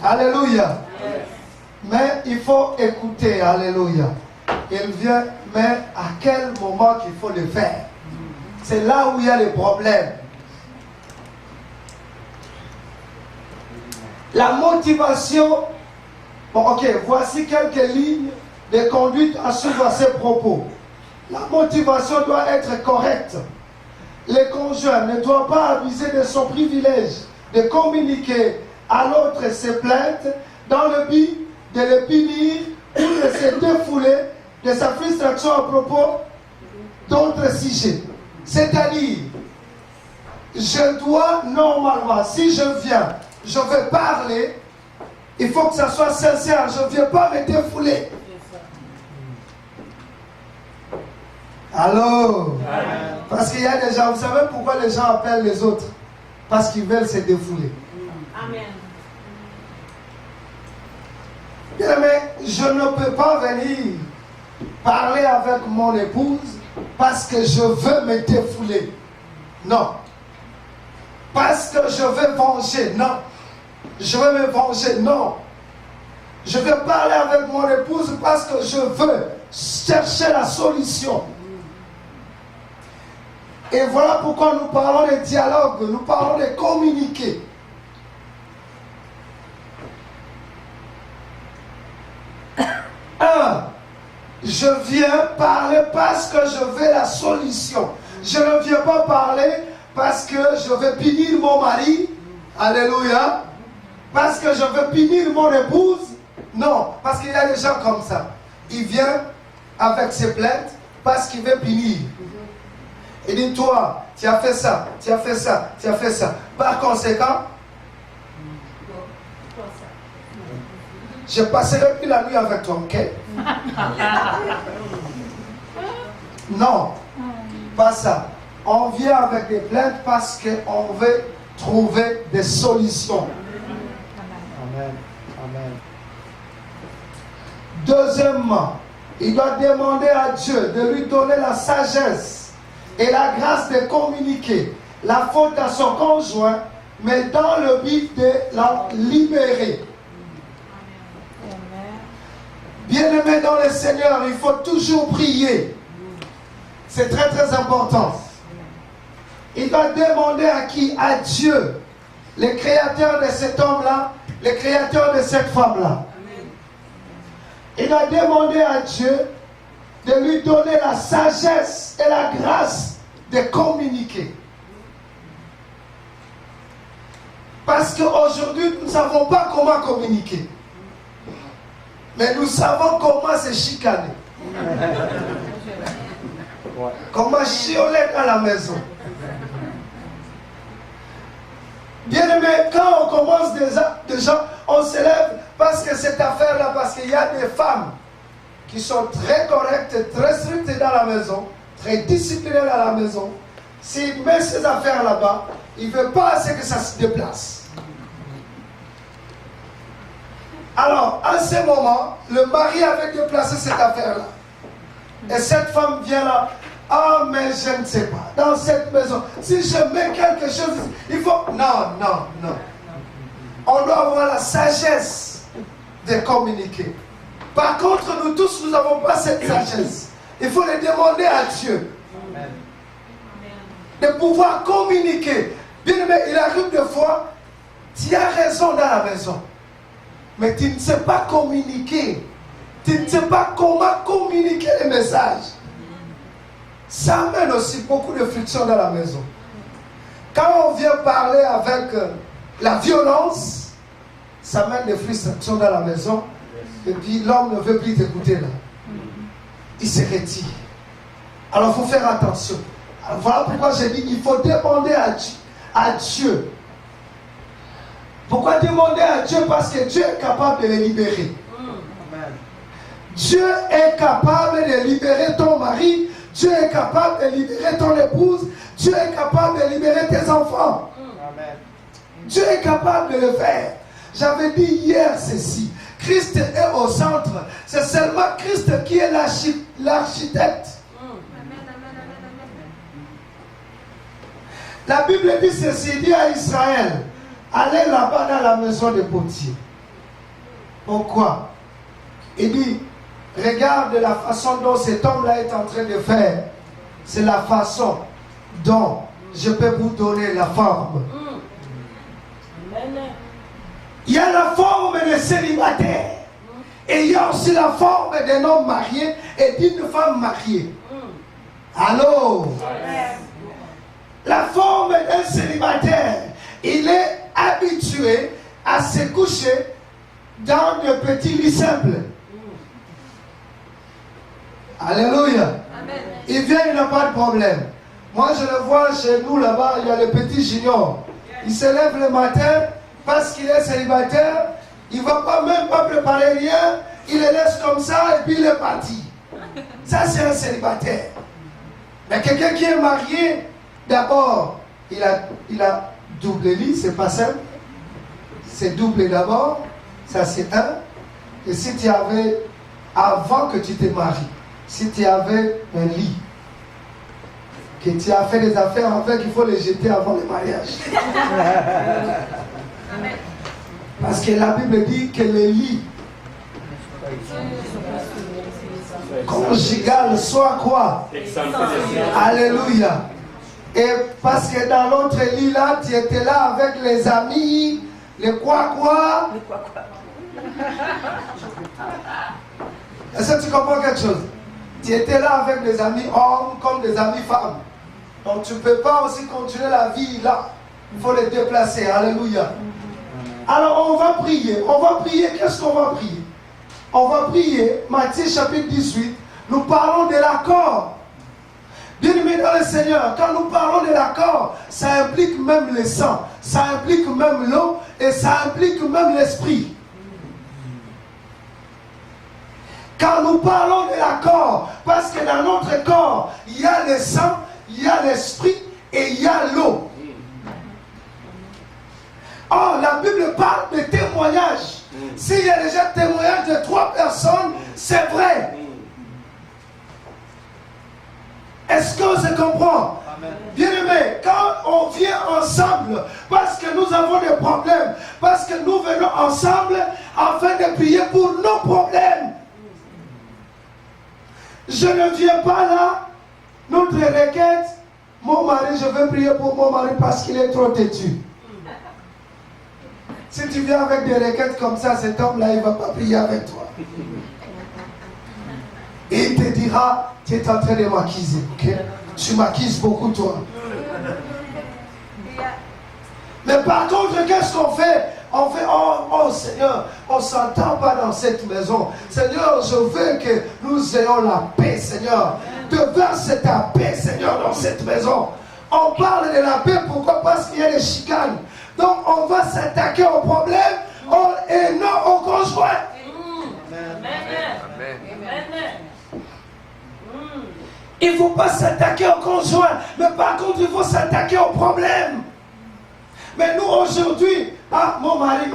Alléluia. Mais il faut écouter. Alléluia. Il vient, mais à quel moment qu'il faut le faire? C'est là où il y a les problèmes. La motivation. Bon, ok, voici quelques lignes de conduite à suivre à ces propos. La motivation doit être correcte. Le conjoint ne doit pas abuser de son privilège de communiquer à l'autre ses plaintes dans le but de le punir ou de se défouler de sa frustration à propos d'autres sujets. C'est-à-dire, je dois normalement, si je viens, je vais parler, il faut que ça soit sincère, je ne viens pas me défouler. Allô? Parce qu'il y a des gens, vous savez pourquoi les gens appellent les autres? Parce qu'ils veulent se défouler. Amen. Bien, mais je ne peux pas venir parler avec mon épouse parce que je veux me défouler. Non. Parce que je veux venger. Non. Je veux me venger. Non. Je veux parler avec mon épouse parce que je veux chercher la solution. Et voilà pourquoi nous parlons de dialogue, nous parlons de communiquer. Je viens parler parce que je veux la solution. Je ne viens pas parler parce que je veux punir mon mari. Alléluia. Parce que je veux punir mon épouse. Non, parce qu'il y a des gens comme ça. Il vient avec ses plaintes parce qu'il veut punir. Il dit, toi, tu as fait ça, tu as fait ça, tu as fait ça. Par conséquent, je passerai plus la nuit avec toi, ok? Non, pas ça. On vient avec des plaintes parce qu'on veut trouver des solutions. Amen. Amen. Deuxièmement, il doit demander à Dieu de lui donner la sagesse et la grâce de communiquer la faute à son conjoint, mais dans le but de la libérer. Bien-aimé dans le Seigneur, il faut toujours prier. C'est très très important. Il doit demander à qui? À Dieu, le créateur de cet homme-là, le créateur de cette femme-là. Il doit demander à Dieu de lui donner la sagesse et la grâce de communiquer. Parce qu'aujourd'hui, nous ne savons pas comment communiquer. Mais nous savons comment se chicaner. Comment chioler dans la maison. Bien aimé, quand on commence déjà, on se lève parce que cette affaire-là, parce qu'il y a des femmes qui sont très correctes, très strictes dans la maison, très disciplinées dans la maison. S'il met ces affaires là-bas, il ne veut pas assez que ça se déplace. Alors, à ce moment, le mari avait déplacé cette affaire-là. Et cette femme vient là. Ah, mais je ne sais pas. Dans cette maison, si je mets quelque chose, il faut... Non, non, non. On doit avoir la sagesse de communiquer. Par contre, nous tous, nous n'avons pas cette sagesse. Il faut le demander à Dieu. Amen. De pouvoir communiquer. Bien aimé, il arrive des fois, tu as raison dans la maison. mais tu ne sais pas communiquer. Tu ne sais pas comment communiquer les messages. Ça amène aussi beaucoup de friction dans la maison. Quand on vient parler avec la violence, ça amène des frustrations dans la maison. Et puis l'homme ne veut plus t'écouter là. Il se retire. Alors il faut faire attention. Alors, voilà pourquoi j'ai dit il faut demander à Dieu. Pourquoi demander à Dieu? Parce que Dieu est capable de les libérer. Dieu est capable de libérer ton mari. Dieu est capable de libérer ton épouse. Dieu est capable de libérer tes enfants. Amen. Dieu est capable de le faire. J'avais dit hier ceci. Christ est au centre. C'est seulement Christ qui est l'architecte. La Bible dit ceci, dit à Israël, allez là-bas dans la maison de Potier. Pourquoi? Il dit, regarde la façon dont cet homme-là est en train de faire. C'est la façon dont je peux vous donner la forme. Il y a la forme de célibataire. Et il y a aussi la forme d'un homme marié et d'une femme mariée. Allô? La forme d'un célibataire, il est habitué à se coucher dans de petits lits simples. Alléluia. Amen. Il vient, il n'a pas de problème. Moi, je le vois chez nous là-bas, il y a le petit junior. Il se lève le matin parce qu'il est célibataire. Il ne va même pas préparer rien. Il le laisse comme ça et puis il est parti. Ça, c'est un célibataire. Mais quelqu'un qui est marié, d'abord, il a double lit, c'est pas simple. C'est double d'abord, ça c'est un. Et si tu avais, avant que tu te maries, si tu avais un lit, que tu as fait des affaires avec, il faut les jeter avant le mariage. Parce que la Bible dit que le lit conjugal soit quoi? Alléluia. Et parce que dans l'autre lit là, tu étais là avec les amis, les quoi. Est-ce que tu comprends quelque chose? Tu étais là avec des amis hommes comme des amis femmes. Donc tu ne peux pas aussi continuer la vie là. Il faut les déplacer. Alléluia. Alors on va prier. On va prier. Qu'est-ce qu'on va prier? On va prier. Matthieu chapitre 18. Nous parlons de l'accord. Bien-aimés dans le Seigneur, quand nous parlons de l'accord, ça implique même le sang, ça implique même l'eau et ça implique même l'esprit. Quand nous parlons de l'accord, parce que dans notre corps, il y a le sang, il y a l'esprit et il y a l'eau. Or, la Bible parle de témoignages. S'il y a déjà témoignage de 3 personnes, c'est vrai. Est-ce qu'on se comprend? Bien-aimés, quand on vient ensemble, parce que nous avons des problèmes, parce que nous venons ensemble afin de prier pour nos problèmes. Je ne viens pas là, notre requête, mon mari, je veux prier pour mon mari parce qu'il est trop têtu. Si tu viens avec des requêtes comme ça, cet homme-là, il ne va pas prier avec toi. Et il te dira, tu es en train de m'acquiser, ok? Tu m'acquises beaucoup, toi. Mais par contre, qu'est-ce qu'on fait? On fait, oh Seigneur, on ne s'entend pas dans cette maison. Seigneur, je veux que nous ayons la paix, Seigneur. Verse ta paix, Seigneur, dans cette maison. On parle de la paix, pourquoi? Parce qu'il y a des chicanes. Donc, on va s'attaquer au problème et non au conjoint. Il ne faut pas s'attaquer au conjoint, mais par contre, il faut s'attaquer au problème. Mais nous, aujourd'hui, mon mari,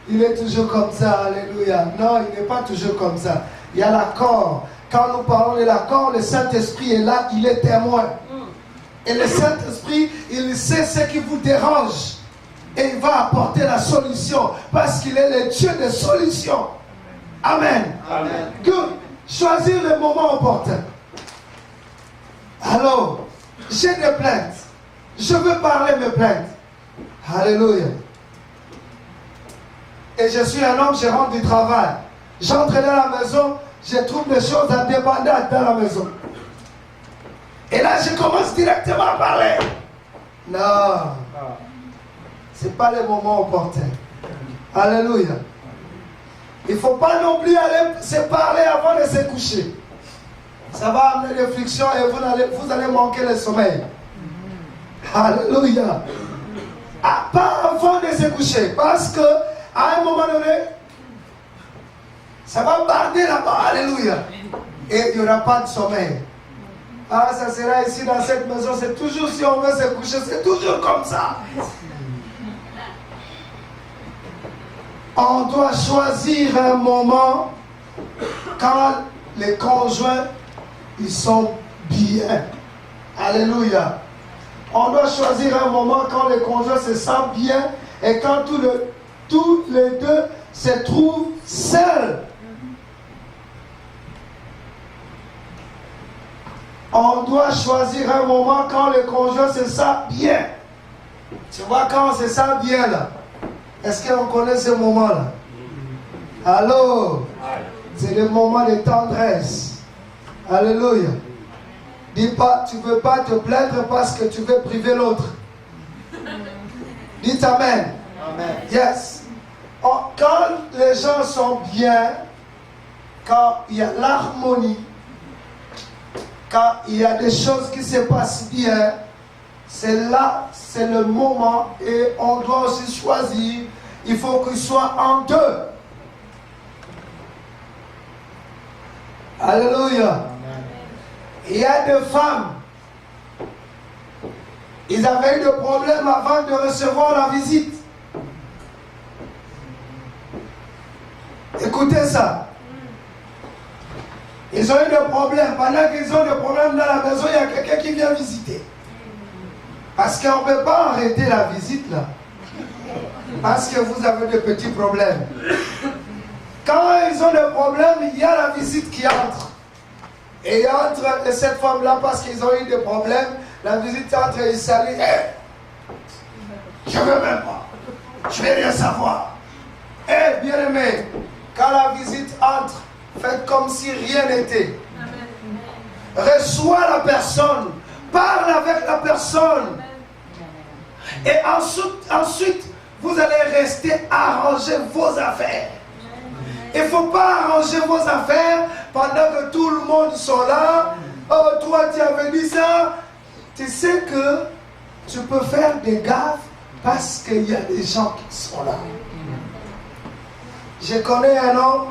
il est toujours comme ça, alléluia. Non, il n'est pas toujours comme ça. Il y a l'accord. Quand nous parlons de l'accord, le Saint-Esprit est là, il est témoin. Et le Saint-Esprit, il sait ce qui vous dérange. Et il va apporter la solution, parce qu'il est le Dieu des solutions. Amen. Amen. Good. Choisir le moment opportun. Alors, j'ai des plaintes. Je veux parler mes plaintes. Alléluia. Et je suis un homme, je rentre du travail. J'entre dans la maison, je trouve des choses à demander dans la maison. Et là, je commence directement à parler. Non. Ce n'est pas le moment opportun. Alléluia. Il ne faut pas non plus aller se parler avant de se coucher. Ça va amener des frictions et vous allez manquer le sommeil. Alléluia. Pas avant de se coucher. Parce que à un moment donné, ça va barder là-bas. Alléluia. Et il n'y aura pas de sommeil. Ah, ça sera ici dans cette maison. C'est toujours, si on veut se coucher, c'est toujours comme ça. On doit choisir un moment quand les conjoints, ils sont bien. Alléluia. On doit choisir un moment quand les conjoints se sentent bien et quand tous les deux se trouvent seuls. On doit choisir un moment quand les conjoints se sentent bien. Tu vois, quand on se sent bien là, est-ce qu'on connaît ce moment-là? Allô? C'est le moment de tendresse. Alléluia. Dis pas, tu ne veux pas te plaindre parce que tu veux priver l'autre. Dites Amen. Amen. Yes. Quand les gens sont bien, quand il y a l'harmonie, quand il y a des choses qui se passent bien, c'est là, c'est le moment et on doit aussi choisir. Il faut qu'il soit en deux. Alléluia. Amen. Il y a des femmes, ils avaient eu des problèmes avant de recevoir la visite. Écoutez ça. Ils ont eu des problèmes. Pendant qu'ils ont des problèmes dans la maison, il y a quelqu'un qui vient visiter. Parce qu'on ne peut pas arrêter la visite là. Parce que vous avez de petits problèmes. Quand ils ont des problèmes, il y a la visite qui entre. Et entre cette femme-là, parce qu'ils ont eu des problèmes, la visite entre et ils saluent. Hey, je ne veux même pas. Je ne veux rien savoir. Eh, bien-aimé, quand la visite entre, faites comme si rien n'était. Reçois la personne. Parle avec la personne. Et ensuite, vous allez rester arranger vos affaires. Il ne faut pas arranger vos affaires pendant que tout le monde sont là. Oh, toi, tu avais dit ça. Tu sais que tu peux faire des gaffes parce qu'il y a des gens qui sont là. Je connais un homme,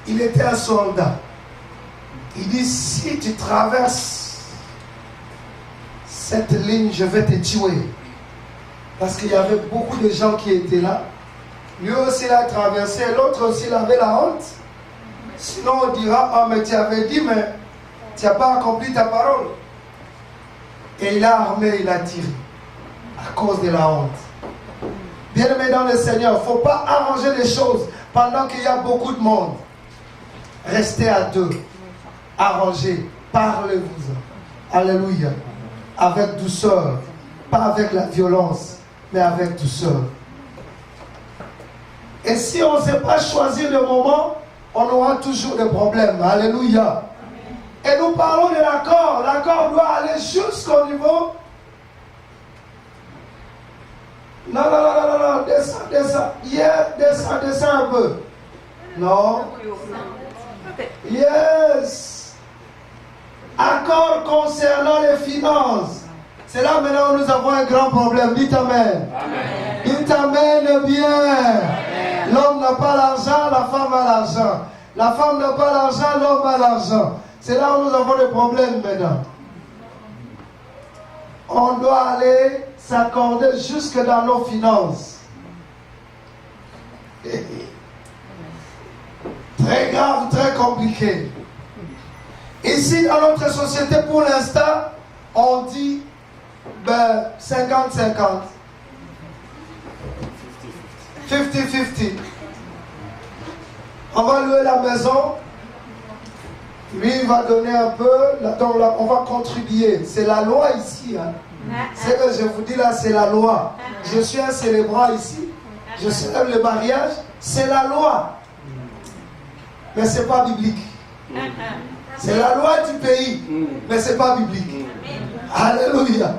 il était un soldat. Il dit, si tu traverses cette ligne, je vais te tuer. Parce qu'il y avait beaucoup de gens qui étaient là. Lui aussi l'a traversé, l'autre aussi il avait la honte. Sinon on dira, oh mais tu avais dit, mais tu n'as pas accompli ta parole. Et il a armé, il a tiré. À cause de la honte. Bien-aimé dans le Seigneur, il ne faut pas arranger les choses pendant qu'il y a beaucoup de monde. Restez à deux. Arrangez, parlez-vous. Alléluia. Avec douceur. Pas avec la violence, mais avec douceur. Et si on ne sait pas choisir le moment, on aura toujours des problèmes. Alléluia. Et nous parlons de l'accord. L'accord doit aller jusqu'au niveau. Non, descends. Yeah, descends un peu. Non. Yes. Accord concernant les finances. C'est là maintenant où nous avons un grand problème. Dites Amen. Amen. Dites Amen bien. L'homme n'a pas l'argent, la femme a l'argent. La femme n'a pas l'argent, l'homme a l'argent. C'est là où nous avons des problèmes maintenant. On doit aller s'accorder jusque dans nos finances. Très grave, très compliqué. Ici, dans notre société, pour l'instant, on dit 50-50. 50-50. On va louer la maison. Lui, il va donner un peu. Donc là, on va contribuer. C'est la loi ici. Hein. Ce que je vous dis là, c'est la loi. Je suis un célébrant ici. je célèbre le mariage, c'est la loi. Mais ce n'est pas biblique. C'est la loi du pays, mais ce n'est pas biblique. Alléluia.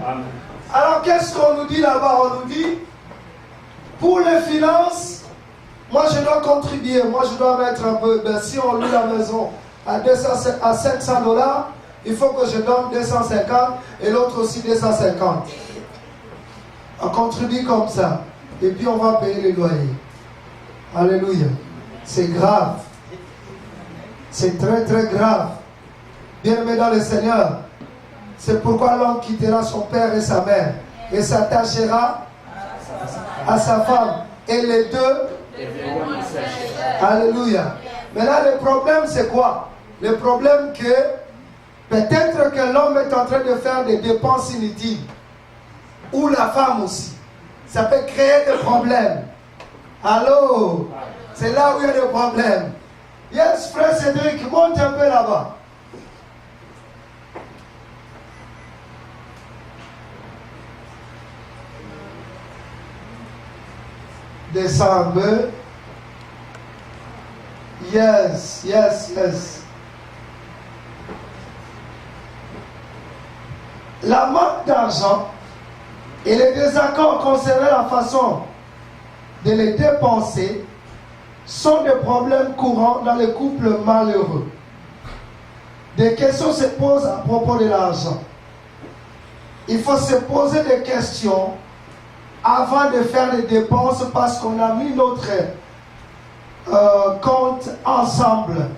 Alors qu'est-ce qu'on nous dit là-bas? On nous dit, pour les finances, moi je dois contribuer, moi je dois mettre un peu. Ben, si on loue la maison à $500, il faut que je donne 250 et l'autre aussi 250. On contribue comme ça. Et puis on va payer les loyers. Alléluia. C'est grave. C'est très très grave. Bien-aimé dans le Seigneur, c'est pourquoi l'homme quittera son père et sa mère et s'attachera à sa femme. Et les deux. Alléluia. Maintenant, le problème, c'est quoi? Le problème que peut-être que l'homme est en train de faire des dépenses inutiles. Ou la femme aussi. Ça peut créer des problèmes. Allô? C'est là où il y a des problèmes. Yes, frère Cédric, monte un peu là-bas. Descends un peu. Yes, yes, yes. La manque d'argent et les désaccords concernant la façon de les dépenser sont des problèmes courants dans les couples malheureux. Des questions se posent à propos de l'argent. Il faut se poser des questions avant de faire des dépenses parce qu'on a mis notre compte ensemble.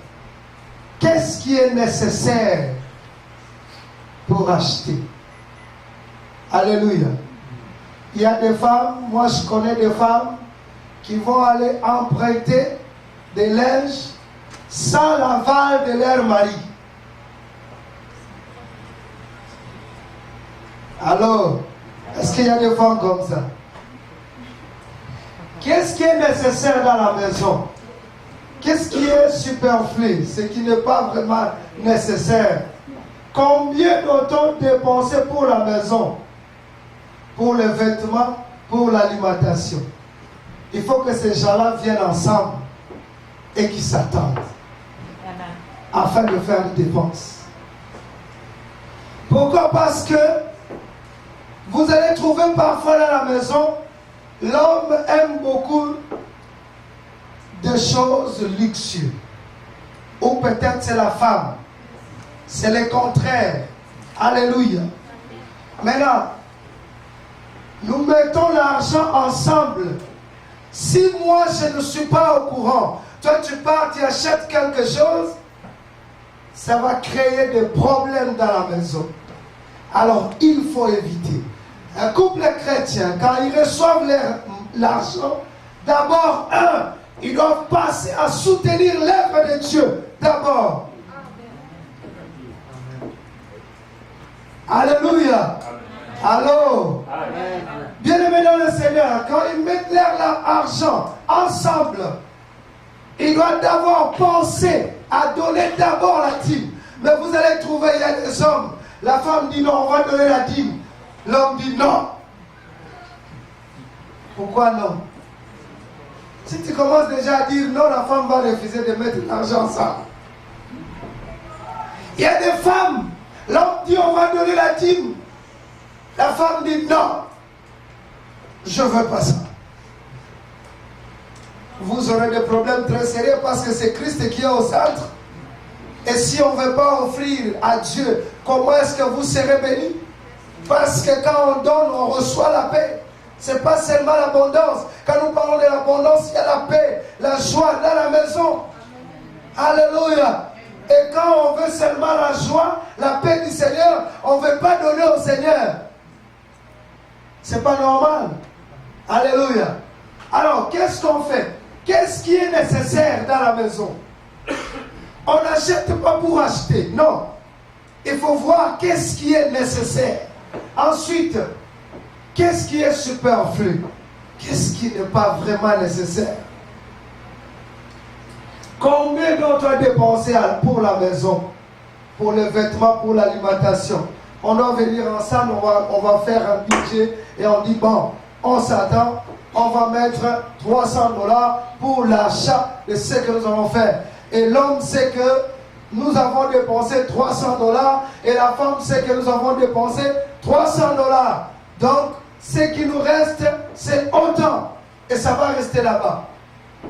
Qu'est-ce qui est nécessaire pour acheter? Alléluia. Il y a des femmes, moi je connais des femmes qui vont aller emprunter des linges sans l'aval de leur mari. Alors, est-ce qu'il y a des femmes comme ça? Qu'est-ce qui est nécessaire dans la maison? Qu'est-ce qui est superflu? Ce qui n'est pas vraiment nécessaire. Combien doit-on dépenser pour la maison? Pour les vêtements, pour l'alimentation. Il faut que ces gens-là viennent ensemble et qu'ils s'attendent afin de faire des dépenses. Pourquoi? Parce que vous allez trouver parfois dans la maison, l'homme aime beaucoup de choses luxueuses. Ou peut-être c'est la femme. C'est le contraire. Alléluia. Maintenant, nous mettons l'argent ensemble. Si moi je ne suis pas au courant, toi tu pars, tu achètes quelque chose, ça va créer des problèmes dans la maison. Alors il faut éviter. Un couple chrétien, quand ils reçoivent l'argent, d'abord, ils doivent passer à soutenir l'œuvre de Dieu. D'abord. Alléluia. Allô. Bien-aimés dans le Seigneur, quand ils mettent leur argent ensemble, ils doivent d'abord penser à donner d'abord la dîme. Mais vous allez trouver, il y a des hommes, la femme dit non, on va donner la dîme. L'homme dit non. Pourquoi non? Si tu commences déjà à dire non, la femme va refuser de mettre l'argent ensemble. Il y a des femmes, l'homme dit on va donner la dîme. La femme dit non, je ne veux pas ça. Vous aurez des problèmes très sérieux parce que c'est Christ qui est au centre. Et si on ne veut pas offrir à Dieu, comment est-ce que vous serez bénis? Parce que quand on donne, on reçoit la paix. Ce n'est pas seulement l'abondance. Quand nous parlons de l'abondance, il y a la paix, la joie dans la maison. Alléluia. Et quand on veut seulement la joie, la paix du Seigneur, on ne veut pas donner au Seigneur. Ce n'est pas normal. Alléluia. Alors, qu'est-ce qu'on fait? Qu'est-ce qui est nécessaire dans la maison? On n'achète pas pour acheter. Non. Il faut voir qu'est-ce qui est nécessaire. Ensuite, qu'est-ce qui est superflu? Qu'est-ce qui n'est pas vraiment nécessaire? Combien on doit dépenser pour la maison, pour les vêtements, pour l'alimentation? On doit venir ensemble, on va faire un budget et on dit bon, on s'attend, on va mettre 300 $ pour l'achat de ce que nous avons fait. Et l'homme sait que nous avons dépensé 300 $ et la femme sait que nous avons dépensé 300 $. Donc, ce qui nous reste, c'est autant. Et ça va rester là-bas.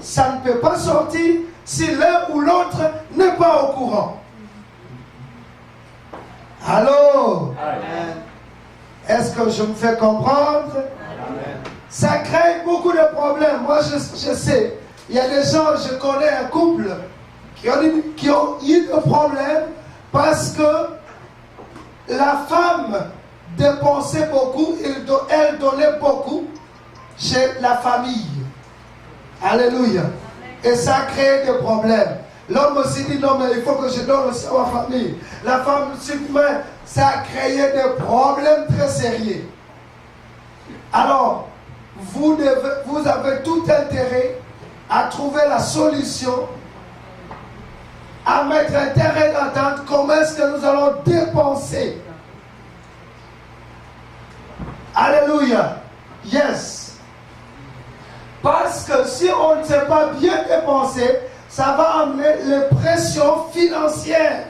Ça ne peut pas sortir si l'un ou l'autre n'est pas au courant. Allô? Amen. Est-ce que je me fais comprendre? Amen. Ça crée beaucoup de problèmes. Moi, je sais, il y a des gens, je connais un couple qui ont eu des problèmes parce que la femme dépensait beaucoup, elle donnait beaucoup chez la famille. Alléluia. Et ça a créé des problèmes. L'homme aussi dit non, mais il faut que je donne aussi à ma famille. La femme mais ça a créé des problèmes très sérieux. Alors, vous avez tout intérêt à trouver la solution, à mettre un terrain d'entente. Comment est-ce que nous allons dépenser? Alléluia. Yes. Parce que si on ne sait pas bien dépenser, ça va amener les pressions financières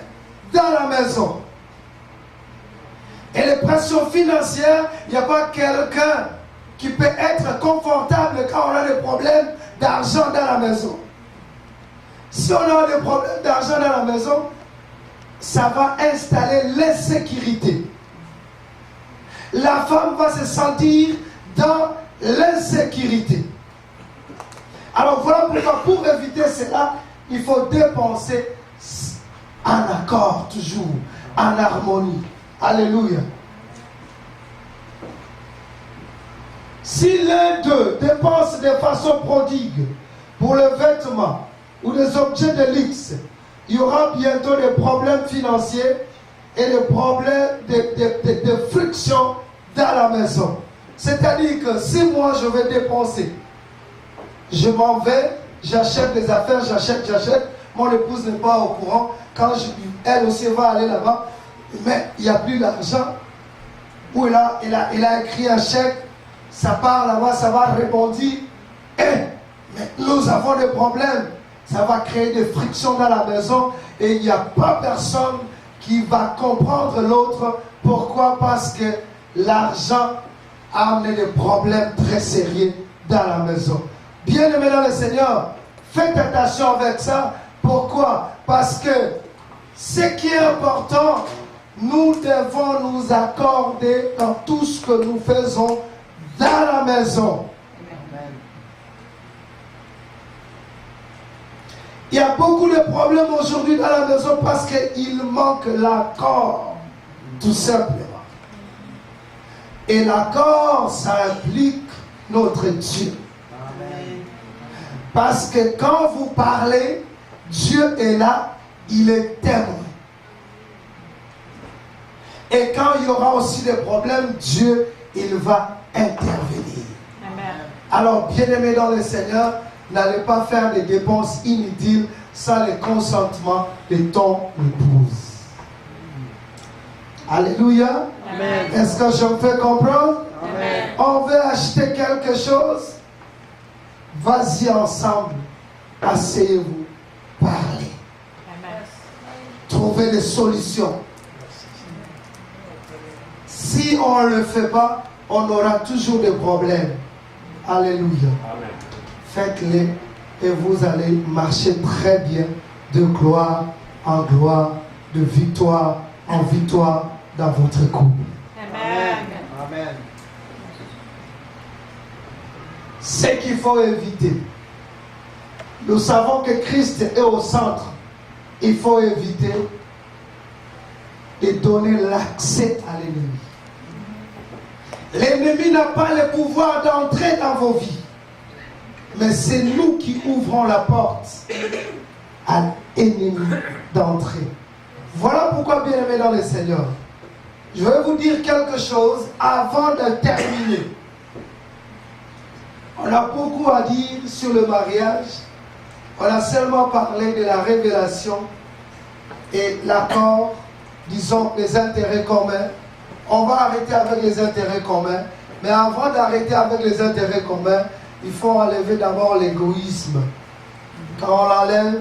dans la maison. Et les pressions financières, il n'y a pas quelqu'un qui peut être confortable quand on a des problèmes d'argent dans la maison. Si on a des problèmes d'argent dans la maison, ça va installer l'insécurité. La femme va se sentir dans l'insécurité. Alors voilà pourquoi, pour éviter cela, il faut dépenser en accord, toujours, en harmonie. Alléluia. Si l'un d'eux dépense de façon prodigue pour le vêtement ou des objets de luxe, il y aura bientôt des problèmes financiers et des problèmes de friction dans la maison. C'est-à-dire que si moi je vais dépenser, je m'en vais, j'achète des affaires, j'achète, mon épouse n'est pas au courant, elle aussi va aller là-bas, mais il n'y a plus d'argent, ou il a écrit un chèque, ça part là-bas, ça va rebondir, mais nous avons des problèmes, ça va créer des frictions dans la maison, et il n'y a pas personne qui va comprendre l'autre. Pourquoi? Parce que l'argent a amené des problèmes très sérieux dans la maison. Bien-aimés dans le Seigneur, faites attention avec ça. Pourquoi? Parce que ce qui est important, nous devons nous accorder dans tout ce que nous faisons dans la maison. Amen. Il y a beaucoup de problèmes aujourd'hui dans la maison parce qu'il manque l'accord, tout simplement. Et l'accord, ça implique notre Dieu. Parce que quand vous parlez, Dieu est là, il est témoin. Et quand il y aura aussi des problèmes, Dieu, il va intervenir. Amen. Alors, bien-aimés dans le Seigneur, n'allez pas faire des dépenses inutiles sans le consentement de ton épouse. Alléluia. Amen. Est-ce que je me fais comprendre? Amen. On veut acheter quelque chose? Vas-y ensemble, asseyez-vous, parlez, Amen. trouvez des solutions. Si on ne le fait pas, on aura toujours des problèmes. Alléluia. Amen. Faites-les et vous allez marcher très bien de gloire en gloire, de victoire en victoire dans votre couple. Amen. Amen. Ce qu'il faut éviter. Nous savons que Christ est au centre. Il faut éviter de donner l'accès à l'ennemi. L'ennemi n'a pas le pouvoir d'entrer dans vos vies. Mais c'est nous qui ouvrons la porte à l'ennemi d'entrer. Voilà pourquoi, bien-aimés dans le Seigneur, je vais vous dire quelque chose avant de terminer. On a beaucoup à dire sur le mariage. On a seulement parlé de la révélation et l'accord, disons, les intérêts communs. On va arrêter avec les intérêts communs Mais avant d'arrêter avec les intérêts communs, il faut enlever d'abord l'égoïsme. Quand on l'enlève,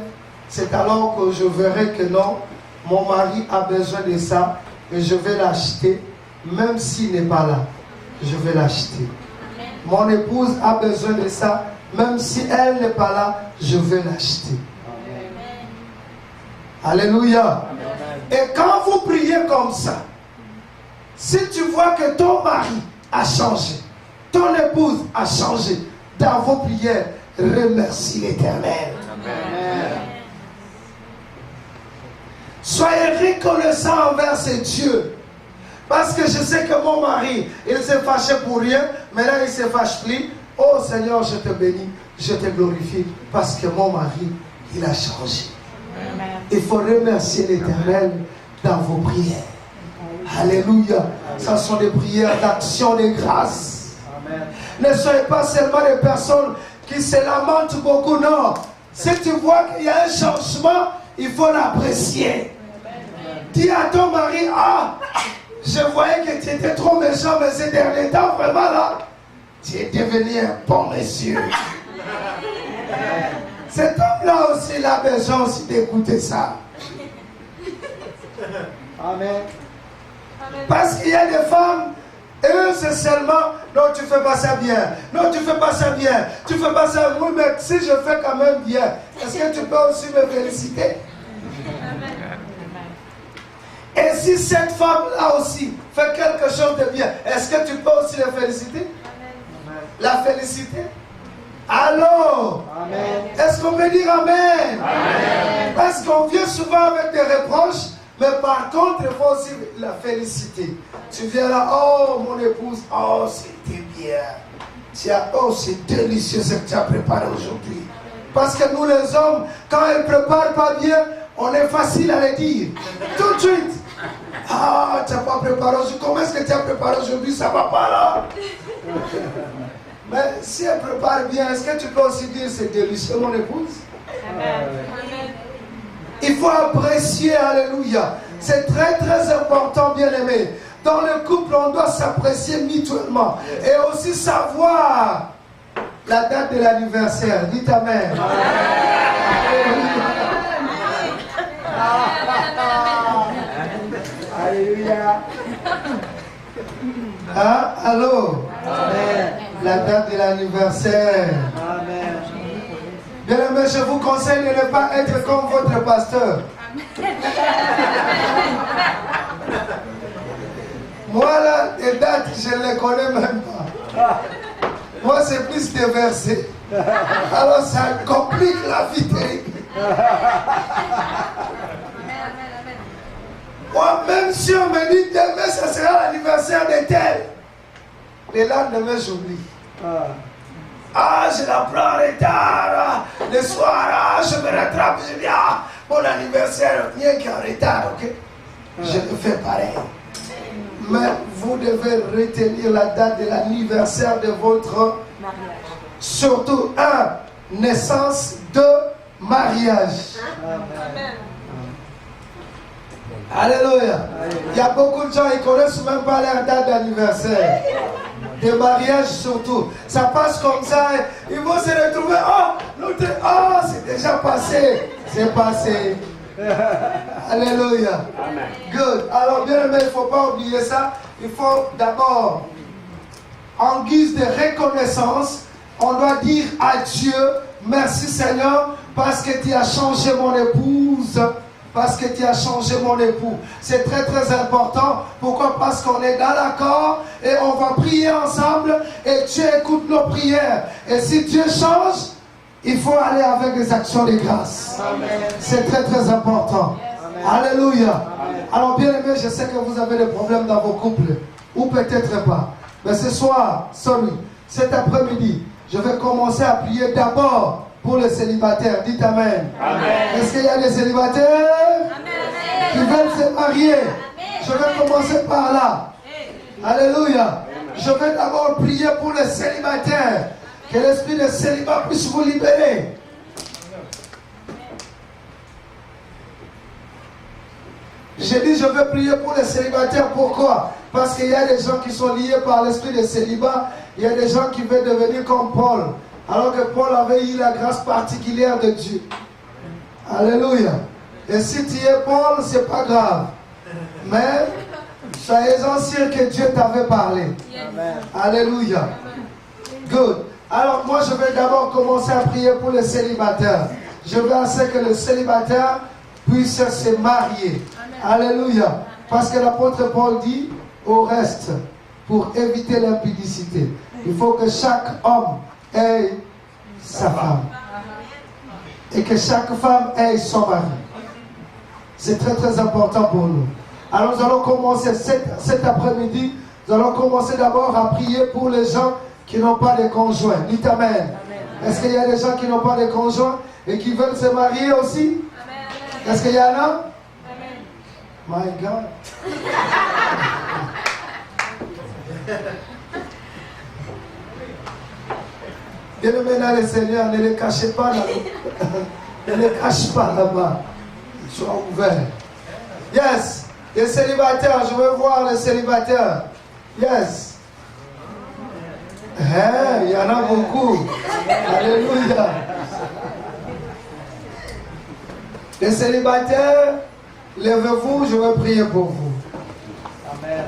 c'est alors que je verrai que non, mon mari a besoin de ça et je vais l'acheter, même s'il n'est pas là. Je vais l'acheter. Mon épouse a besoin de ça, même si elle n'est pas là, je vais l'acheter. Alléluia. Et quand vous priez comme ça, si tu vois que ton mari a changé, ton épouse a changé, dans vos prières, remercie l'Éternel. Soyez reconnaissants envers ces dieux. Parce que je sais que mon mari, il s'est fâché pour rien, maintenant il ne se fâche plus. Oh Seigneur, je te bénis, je te glorifie, parce que mon mari, il a changé. Amen. Il faut remercier l'Éternel dans vos prières. Alléluia. Ce sont des prières d'action de grâce. Amen. Ne soyez pas seulement des personnes qui se lamentent beaucoup, non. Si tu vois qu'il y a un changement, il faut l'apprécier. Dis à ton mari, ah, je voyais que tu étais trop méchant, mais ces derniers temps, vraiment là, tu es devenu un bon monsieur. Cet homme-là aussi, il a besoin aussi d'écouter ça. Amen. Parce qu'il y a des femmes, eux, c'est seulement, non, tu fais pas ça bien. Non, tu fais pas ça bien. Tu fais pas ça, oui, mais si je fais quand même bien, est-ce que tu peux aussi me féliciter? Et si cette femme-là aussi fait quelque chose de bien, est-ce que tu peux aussi la féliciter? La féliciter? Alors, est-ce qu'on peut dire Amen? Amen. Parce qu'on vient souvent avec des reproches, mais par contre, il faut aussi la féliciter. Tu viens là, oh mon épouse, oh c'était bien. Oh c'est délicieux ce que tu as préparé aujourd'hui. Parce que nous les hommes, quand ils ne préparent pas bien, on est facile à le dire. Tout de suite. Ah, tu n'as pas préparé aujourd'hui. Comment est-ce que tu as préparé aujourd'hui? Ça ne va pas là. Mais si elle prépare bien, est-ce que tu peux aussi dire c'est délicieux mon épouse? Amen. Il faut apprécier, alléluia. C'est très très important, bien aimé. Dans le couple, on doit s'apprécier mutuellement. Et aussi savoir la date de l'anniversaire. Dites Amen. Alléluia. Hein? Allô? Amen. La date de l'anniversaire. Amen. Bien aimé, je vous conseille de ne pas être comme votre pasteur. Moi là, les dates, je ne les connais même pas. Moi c'est plus des versets. Alors ça complique la vie terrible. Moi, même si on me dit demain, ça sera l'anniversaire de tel, le lendemain, j'oublie. Ah, je la prends en retard. Le soir, je me rattrape, je dis, ah, mon anniversaire, rien qu'en retard, ok? Je le fais pareil. Mais vous devez retenir la date de l'anniversaire de votre mariage. Surtout, naissance, 2, mariage. Amen. Alléluia. Il y a beaucoup de gens, ils ne connaissent même pas leur date d'anniversaire. De mariage surtout. Ça passe comme ça. Ils vont se retrouver. Oh, c'est déjà passé. C'est passé. Alléluia. Good. Alors bien aimé, il ne faut pas oublier ça. Il faut d'abord, en guise de reconnaissance, on doit dire à Dieu, merci Seigneur, parce que tu as changé mon épouse. Parce que tu as changé mon époux. C'est très très important. Pourquoi? Parce qu'on est dans l'accord et on va prier ensemble et Dieu écoute nos prières. Et si Dieu change, il faut aller avec des actions de grâce. C'est très très important. Amen. Alléluia. Amen. Alors bien aimé, je sais que vous avez des problèmes dans vos couples. Ou peut-être pas. Mais ce soir, cet après-midi, je vais commencer à prier d'abord pour les célibataires. Dites Amen. Amen. Est-ce qu'il y a des célibataires qui veulent se marier? Je vais commencer par là. Alléluia. Je vais d'abord prier pour les célibataires. Que l'esprit de célibat puisse vous libérer. J'ai dit je vais prier pour les célibataires. Pourquoi? Parce qu'il y a des gens qui sont liés par l'esprit de célibat. Il y a des gens qui veulent devenir comme Paul. Alors que Paul avait eu la grâce particulière de Dieu. Alléluia. Et si tu es Paul, c'est pas grave. Mais soyez-en sûrs que Dieu t'avait parlé. Amen. Alléluia. Good. Alors moi je vais d'abord commencer à prier pour les célibataires. Je veux assez que le célibataire puisse se marier. Alléluia. Parce que l'apôtre Paul dit au reste, pour éviter l'impudicité, il faut que chaque homme ait sa femme. Et que chaque femme ait son mari. C'est très très important pour nous. Alors nous allons commencer cet après-midi. Nous allons commencer d'abord à prier pour les gens qui n'ont pas de conjoints. Dites Amen. Est-ce qu'il y a des gens qui n'ont pas de conjoints et qui veulent se marier aussi? Est-ce qu'il y en a? My God. Bien-aimés dans le Seigneur, ne les cachez pas là. Ne les cache pas là-bas. Sois ouvert. Yes. Les célibataires, je veux voir les célibataires. Yes. Il y en a beaucoup. Alléluia. Les célibataires, levez-vous, je vais prier pour vous. Amen.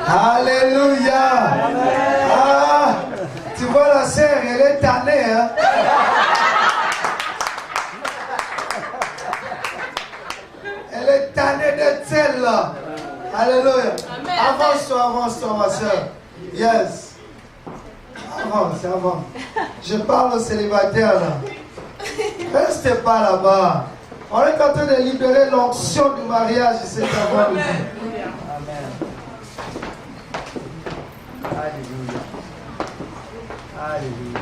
Alléluia. Ah, tu vois la sœur, elle est tannée. Hein? Elle est tannée de celle-là. Alléluia. Avance-toi, ma soeur. Yes. Avance. Je parle aux célibataires là. Restez pas là-bas. On est en train de libérer l'onction du mariage cet avant-midi. Amen. Alléluia. Alléluia.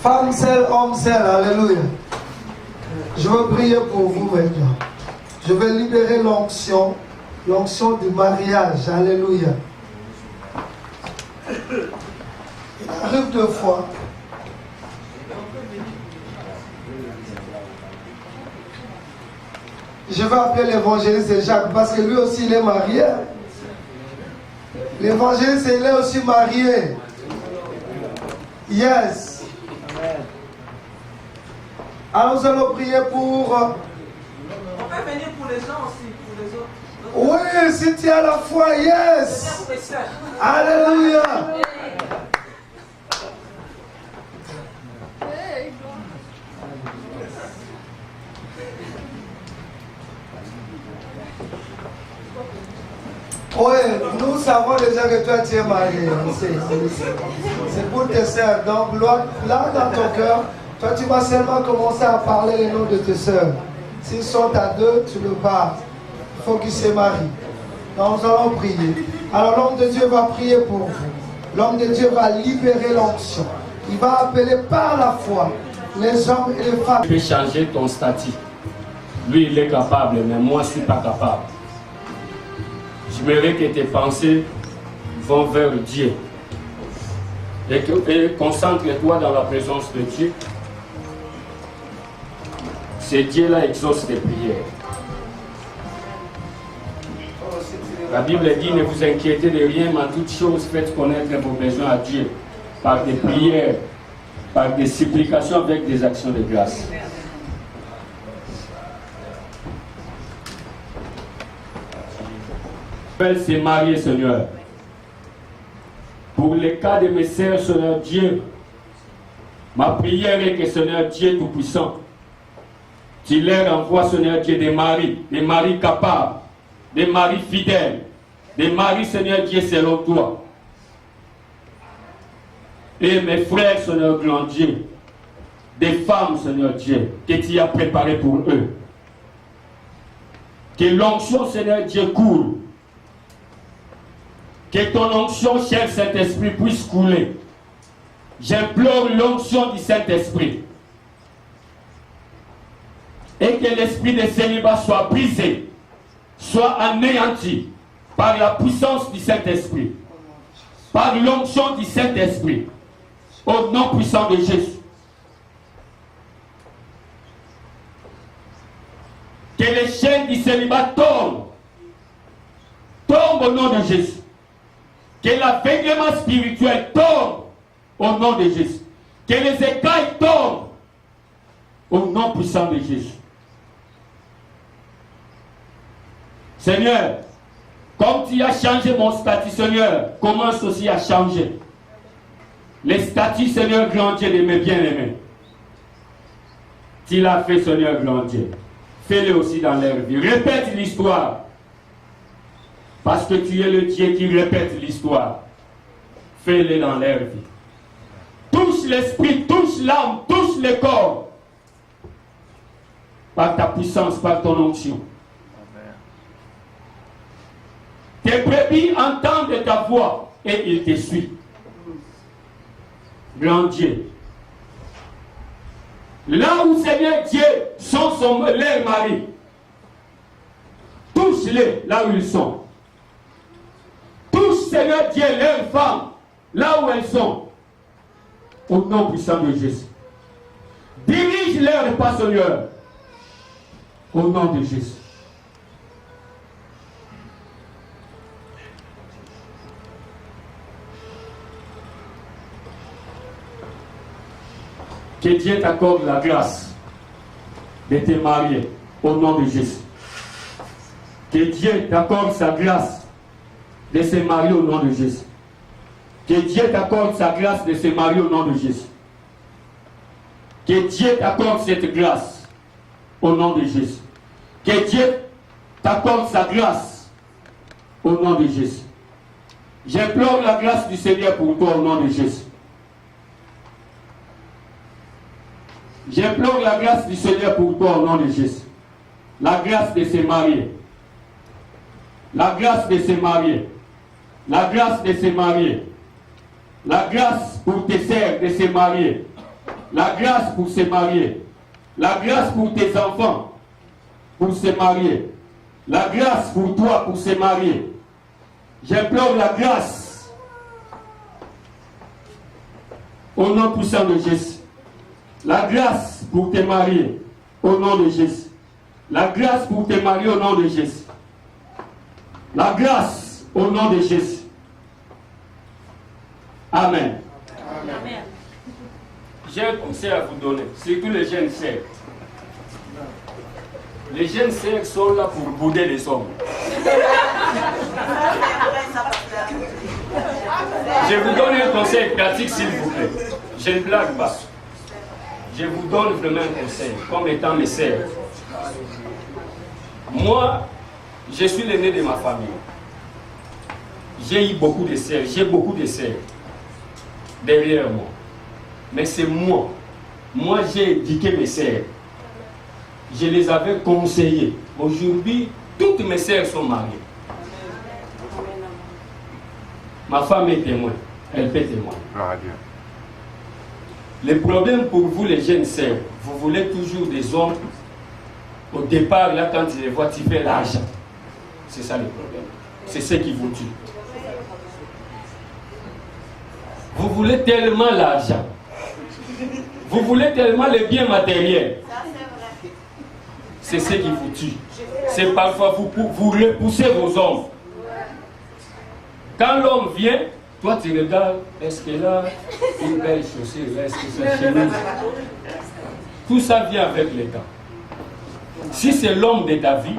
Femme seule, homme seul, alléluia. Je veux prier pour vous maintenant. Je vais libérer l'onction du mariage, alléluia. Il arrive deux fois. Je vais appeler l'évangéliste Jacques parce que lui aussi il est marié. L'évangéliste il est aussi marié. Yes. Alors nous allons prier pour... On peut venir pour les gens aussi, pour les autres. Oui, si tu as la foi, yes. Alléluia. Oui, nous savons déjà que toi tu es marié. C'est pour tes sœurs. Donc là dans ton cœur, toi tu vas seulement commencer à parler les noms de tes sœurs. S'ils sont à deux, tu le parles. Il faut qu'ils se marient. Donc nous allons prier. Alors l'homme de Dieu va prier pour vous. L'homme de Dieu va libérer l'onction. Il va appeler par la foi les hommes et les femmes. Tu peux changer ton statut. Lui, il est capable, mais moi, je ne suis pas capable. J'aimerais que tes pensées vont vers Dieu. Et concentre-toi dans la présence de Dieu. Ce Dieu-là exauce tes prières. La Bible dit, ne vous inquiétez de rien, mais en toutes choses, faites connaître vos besoins à Dieu. Par des prières, par des supplications avec des actions de grâce. Se marier, Seigneur. Pour le cas de mes sœurs, Seigneur Dieu, ma prière est que, Seigneur Dieu Tout-Puissant, tu leur envoies, Seigneur Dieu, des maris capables, des maris fidèles, des maris, Seigneur Dieu, selon toi. Et mes frères, Seigneur grand Dieu, des femmes, Seigneur Dieu, que tu as préparées pour eux. Que l'onction, Seigneur Dieu, coule. Que ton onction, cher Saint-Esprit, puisse couler. J'implore l'onction du Saint-Esprit. Et que l'esprit de célibat soit brisé soit anéanti par la puissance du Saint-Esprit, par l'onction du Saint-Esprit, au nom puissant de Jésus. Que les chaînes du célibat tombent au nom de Jésus. Que l'aveuglement spirituel tombe au nom de Jésus. Que les écailles tombent au nom puissant de Jésus. Seigneur, comme tu as changé mon statut, Seigneur, commence aussi à changer les statuts, Seigneur, grand Dieu de mes bien-aimés. Tu l'as fait, Seigneur, grand Dieu. Fais-le aussi dans leur vie. Répète l'histoire. Parce que tu es le Dieu qui répète l'histoire. Fais-le dans leur vie. Touche l'esprit, touche l'âme, touche le corps. Par ta puissance, par ton onction. Tes brebis entendent ta voix et ils te suivent. Grand Dieu. Là où Seigneur Dieu sont leurs maris, touche-les là où ils sont. Touche Seigneur Dieu leurs femmes là où elles sont. Au nom puissant de Jésus. Dirige leurs pas, Seigneur. Au nom de Jésus. Que Dieu t'accorde la grâce de te marier au nom de Jésus. Que Dieu t'accorde sa grâce de se marier au nom de Jésus. Que Dieu t'accorde sa grâce de se marier au nom de Jésus. Que Dieu t'accorde cette grâce au nom de Jésus. Que Dieu t'accorde sa grâce au nom de Jésus. J'implore la grâce du Seigneur pour toi au nom de Jésus. J'implore la grâce du Seigneur pour toi au nom de Jésus. La grâce de se marier. La grâce de se marier. La grâce de se marier. La grâce pour tes sœurs de se marier. La grâce pour se marier. La grâce pour tes enfants pour se marier. La grâce pour toi pour se marier. J'implore la grâce au nom puissant de Jésus. La grâce pour te marier au nom de Jésus. La grâce pour te marier au nom de Jésus. La grâce au nom de Jésus. Amen. Amen. J'ai un conseil à vous donner, surtout les jeunes sœurs. Les jeunes sœurs sont là pour bouder les hommes. Je vous donne un conseil pratique, s'il vous plaît. Je ne blague pas. Je vous donne vraiment un conseil, comme étant mes sœurs. Moi, je suis l'aîné de ma famille. J'ai eu beaucoup de sœurs, j'ai beaucoup de sœurs derrière moi. Mais c'est moi. Moi, j'ai éduqué mes sœurs. Je les avais conseillées. Aujourd'hui, toutes mes sœurs sont mariées. Ma femme est témoin. Elle peut témoigner. Le problème pour vous, les jeunes sœurs, vous voulez toujours des hommes. Au départ, là, quand tu les vois, tu fais l'argent. C'est ça le problème. C'est ce qui vous tue. Vous voulez tellement l'argent. Vous voulez tellement les biens matériels. C'est ce qui vous tue. C'est parfois vous repoussez vos hommes. Quand l'homme vient, toi tu regardes, est-ce qu'elle a une belle chaussure, est-ce que c'est chemise? Tout ça vient avec le temps. Si c'est l'homme de ta vie,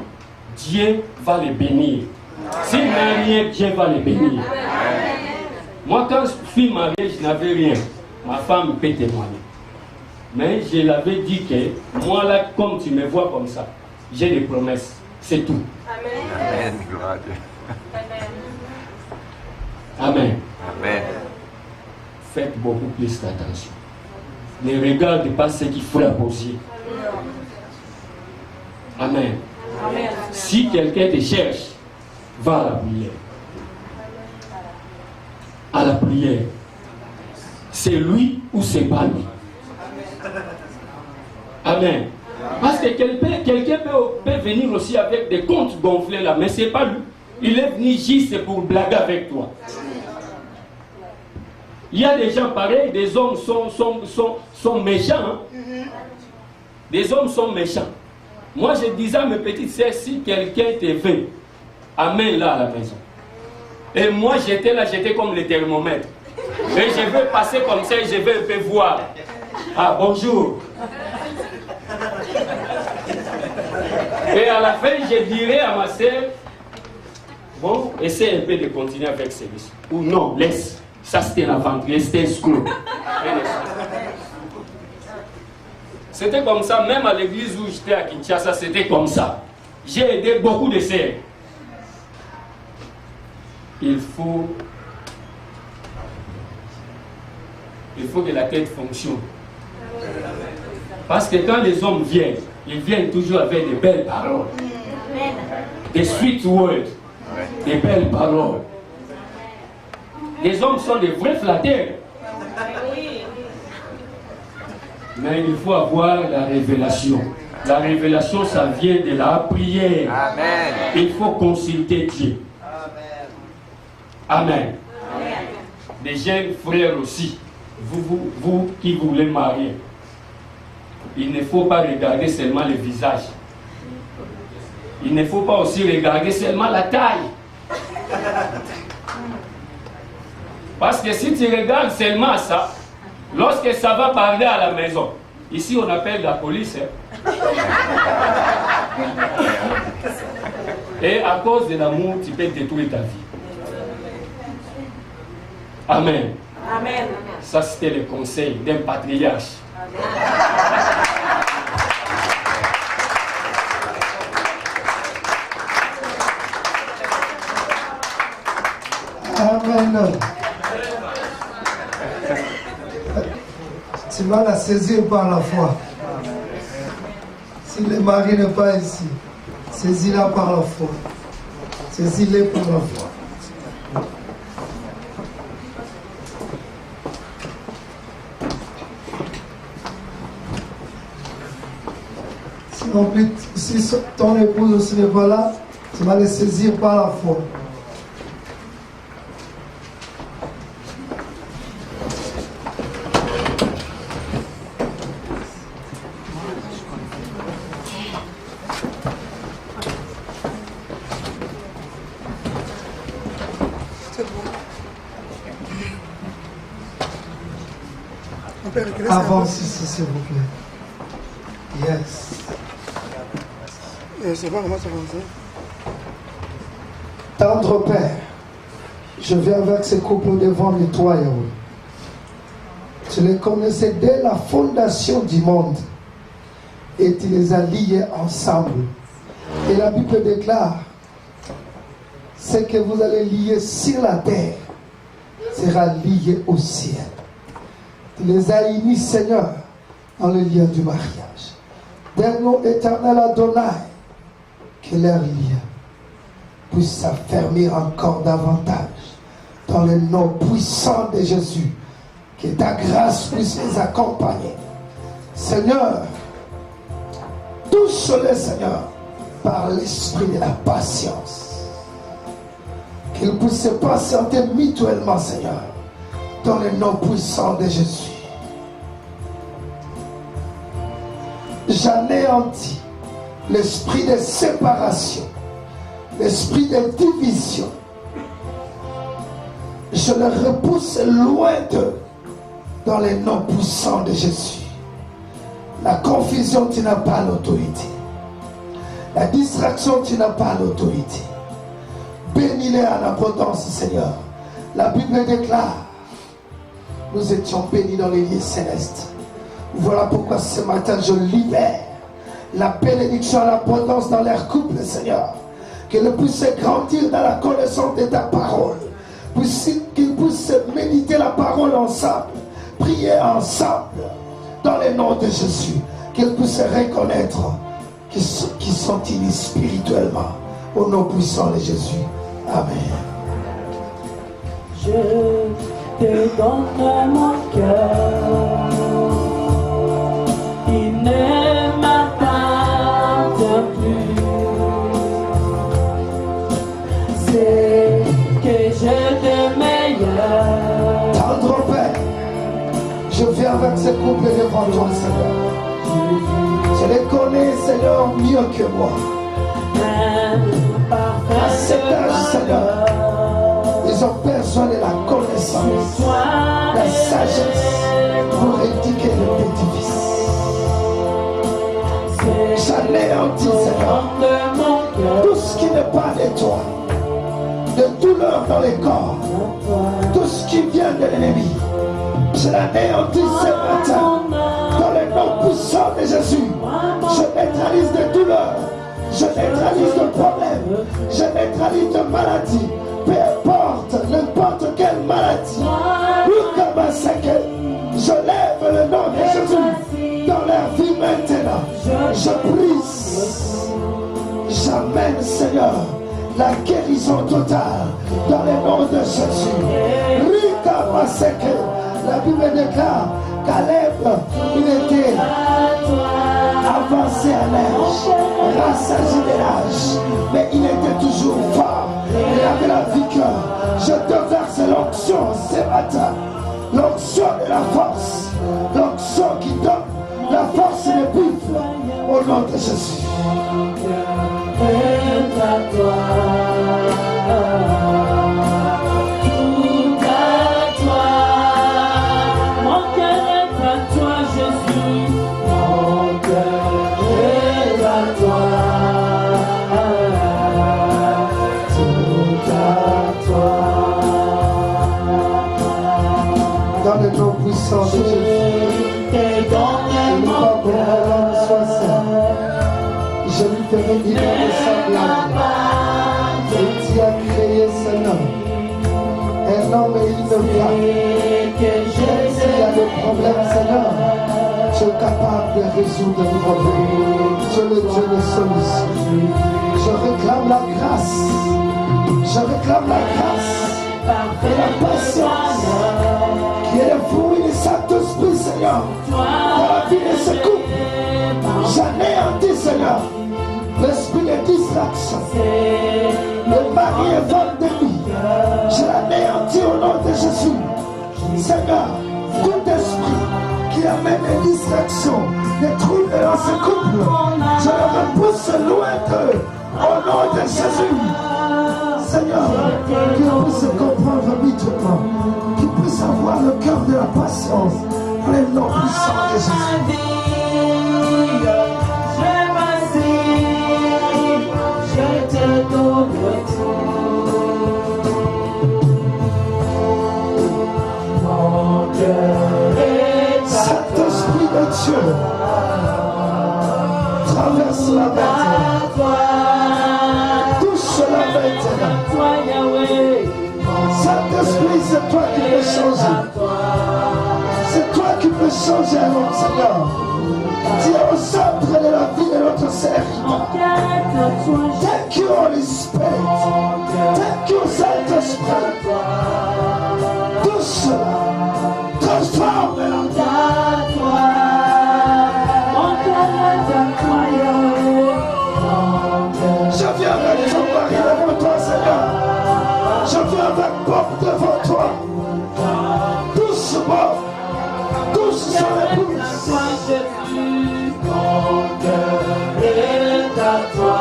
Dieu va le bénir. S'il n'a rien, Dieu va le bénir. Moi, quand je suis marié, je n'avais rien. Ma femme peut témoigner. Mais je l'avais dit que moi, là, comme tu me vois comme ça, j'ai des promesses. C'est tout. Amen. Amen. Amen. Faites beaucoup plus d'attention. Ne regardez pas ce qui frappe aux yeux. Amen. Amen. Si quelqu'un te cherche, va à la prière. À la prière. C'est lui ou c'est pas lui. Amen. Parce que quelqu'un peut venir aussi avec des comptes gonflés là, mais c'est pas lui. Il est venu juste pour blaguer avec toi. Il y a des gens pareils, des hommes sont méchants. Hein? Des hommes sont méchants. Moi, je disais à mes petites sœurs, si quelqu'un te fait, amène-la à la maison. Et moi, j'étais là, j'étais comme le thermomètre. Et je vais passer comme ça et je vais un peu voir. Ah, bonjour. Et à la fin, je dirai à ma sœur, bon, essaie un peu de continuer avec ce service. Ou non, laisse. Ça, c'était la vente, c'était escroc. C'était comme ça, même à l'église où j'étais à Kinshasa, c'était comme ça. J'ai aidé beaucoup de sœurs. Il faut que la tête fonctionne. Parce que quand les hommes viennent, ils viennent toujours avec des belles paroles. Des sweet words. Des belles paroles. Les hommes sont des vrais flatteurs. Mais il faut avoir la révélation. La révélation, ça vient de la prière. Amen. Il faut consulter Dieu. Amen. Les jeunes frères aussi, vous qui voulez marier, il ne faut pas regarder seulement le visage. Il ne faut pas aussi regarder seulement la taille. Parce que si tu regardes seulement ça, lorsque ça va parler à la maison, ici on appelle la police. Hein. Et à cause de l'amour, tu peux détruire ta vie. Amen. Amen. Ça, c'était le conseil d'un patriarche. Amen. Tu vas la saisir par la foi. Si le mari n'est pas ici, saisis-la par la foi. Saisis-le par la foi. Si ton épouse aussi n'est pas là, tu vas les saisir par la foi. Avance ici, s'il vous plaît. Yes. C'est pas comment ça va. Tendre Père, je viens avec ce couple devant toi, Yahweh. Tu les connaissais dès la fondation du monde et tu les as liés ensemble. Et la Bible déclare, ce que vous allez lier sur la terre sera lié au ciel. Tu les as unis, Seigneur, dans le lien du mariage. D'un nom éternel Adonai, que leur lien puisse s'affermir encore davantage dans le nom puissant de Jésus. Que ta grâce puisse les accompagner. Seigneur, touche-les, Seigneur, par l'esprit de la patience. Qu'ils puissent se patienter mutuellement, Seigneur, dans le nom puissant de Jésus. J'anéantis l'esprit de séparation, l'esprit de division. Je le repousse loin d'eux, dans le nom puissant de Jésus. La confusion, tu n'as pas l'autorité. La distraction, tu n'as pas l'autorité. Bénis-les en abondance, Seigneur. La Bible déclare, nous étions bénis dans les lieux célestes. Voilà pourquoi ce matin je libère la bénédiction à l'abondance dans leur couple, Seigneur. Qu'ils puissent grandir dans la connaissance de ta parole. Qu'ils puissent méditer la parole ensemble. Prier ensemble. Dans le nom de Jésus. Qu'ils puissent reconnaître qu'ils sont unis spirituellement. Au nom puissant de Jésus. Amen. Je te donne mon cœur. Il ne m'a pas avec ce couple devant toi, Seigneur. Je les connais, Seigneur, mieux que moi. À cet âge, Seigneur, ils ont besoin de la connaissance, la sagesse pour éduquer le petit-fils. J'anéantis, Seigneur, tout ce qui n'est pas de toi, de douleur dans les corps, tout ce qui vient de l'ennemi. Je l'anéantis ce matin dans le nom puissant de Jésus. Je neutralise des douleurs, je neutralise de problèmes, je neutralise de maladies. Peu importe, n'importe quelle maladie, je lève le nom de Jésus dans leur vie maintenant. Je brise, j'amène, Seigneur, la guérison totale dans le nom de Jésus. Rika Maseke, la Bible déclare Caleb, il était avancé à l'âge, rassasié de l'âge, mais il était toujours fort. Il avait la vigueur. Je te verse l'onction ce matin, l'onction de la force, l'onction qui donne la force de vivre au nom de Jésus. Dans le nom puissant de Jésus, et pas pour l'homme soit saint. Je lui ferai une œuvre semblable. Et tu as créé ce nom, un homme et une femme. S'il y a des problèmes, Seigneur, tu es capable de résoudre les problèmes. Tu es le Dieu de solution. Je réclame la grâce. Je réclame la grâce et la patience qui est le fruit du Saint-Esprit, Seigneur, dans la vie de ce couple. J'anéantis, Seigneur, l'esprit de distraction, le mari et femme de nuit. Je l'anéantis au nom de Jésus. Seigneur, tout esprit qui amène des distractions, des troubles dans ce couple, je le repousse loin d'eux au nom de Jésus. Seigneur, qu'ils puissent comprendre mutuellement, qu'ils puissent avoir le cœur de la patience, dans le nom puissant de Jésus. Je te donne tout. Mon cœur est Saint-Esprit de Dieu, traverse la terre. Touche-la maintenant. Saint-Esprit, c'est toi qui peux changer. C'est toi qui peux changer à notre Seigneur. Tu es au centre de la vie de notre serviteur. Thank you, Holy Spirit. Thank you, Saint-Esprit. Touche-la. Transforme-la. Je viens avec ton mari devant toi, Seigneur. Je viens avec Bob devant toi. Doucement. Douce sur l'épouse. Mon cœur est à toi.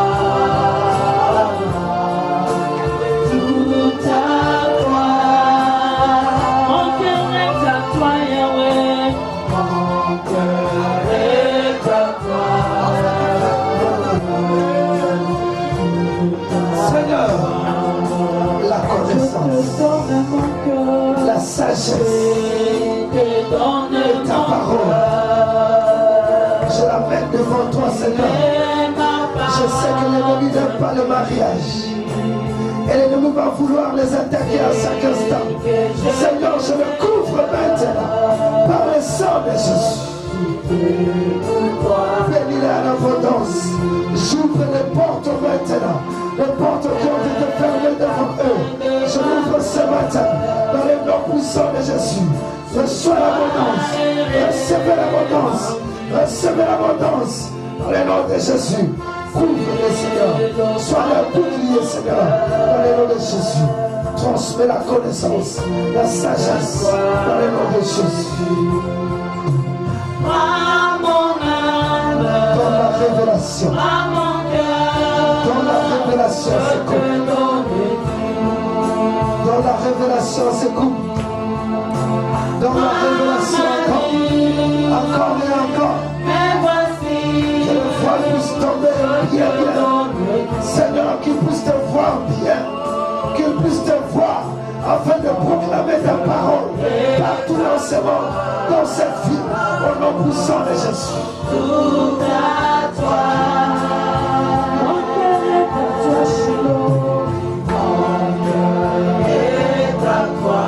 Tout à toi. Mon cœur est à toi, Yahweh. Mon cœur est à toi. Seigneur, la connaissance, la sagesse de ta parole, je la mets devant toi, Seigneur. Je sais que l'ennemi n'aime pas le mariage. Et l'ennemi va vouloir les attaquer à chaque instant. Seigneur, je le couvre maintenant par le sang de Jésus. Bénis-les à l'abondance. J'ouvre les portes maintenant. Les portes qui ont été fermées devant eux, je l'ouvre ce matin dans le nom puissant de Jésus. Reçois l'abondance. Recevez l'abondance. Recevez l'abondance dans le nom de Jésus. Couvre les Seigneur. Sois leur bouclier, Seigneur, dans le nom de Jésus. transmet la connaissance, la sagesse dans le nom de Jésus. Dans la révélation. Dans la révélation, c'est comme. Dans la révélation, c'est comme. Dans la révélation, encore et encore. Que le voile puisse tomber bien, bien. Seigneur, qu'il puisse te voir bien. Qu'il puisse te voir afin de proclamer ta parole partout dans ce monde, dans cette vie, au nom puissant de Jésus. Tout à toi. Mon cœur est à toi, Shiloh. Mon cœur est à toi.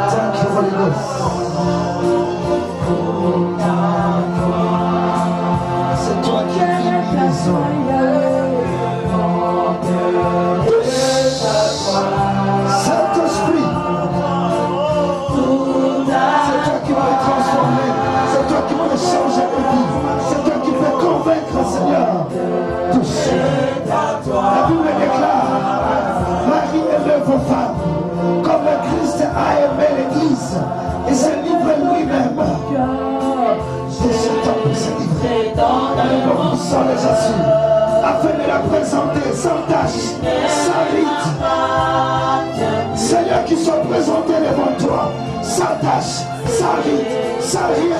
Thank you, Holy Ghost. Tout à toi. C'est toi qui vis les hommes. Mon cœur est à toi. Saint-Esprit, Tout à c'est toi qui peux transformer, c'est toi qui peux changer de vie, c'est toi qui peux convaincre, Seigneur. Toucher. La Bible déclare, Marie aimait vos femmes, comme le Christ a aimé l'Église, et s'est livré lui-même. Touchez ton pour se livrer, dans le nom puissant de Jésus, afin de la présenter sans tache, sans rite. Seigneur, qui soit présenté devant toi, sans tache, sans rite, sans rien.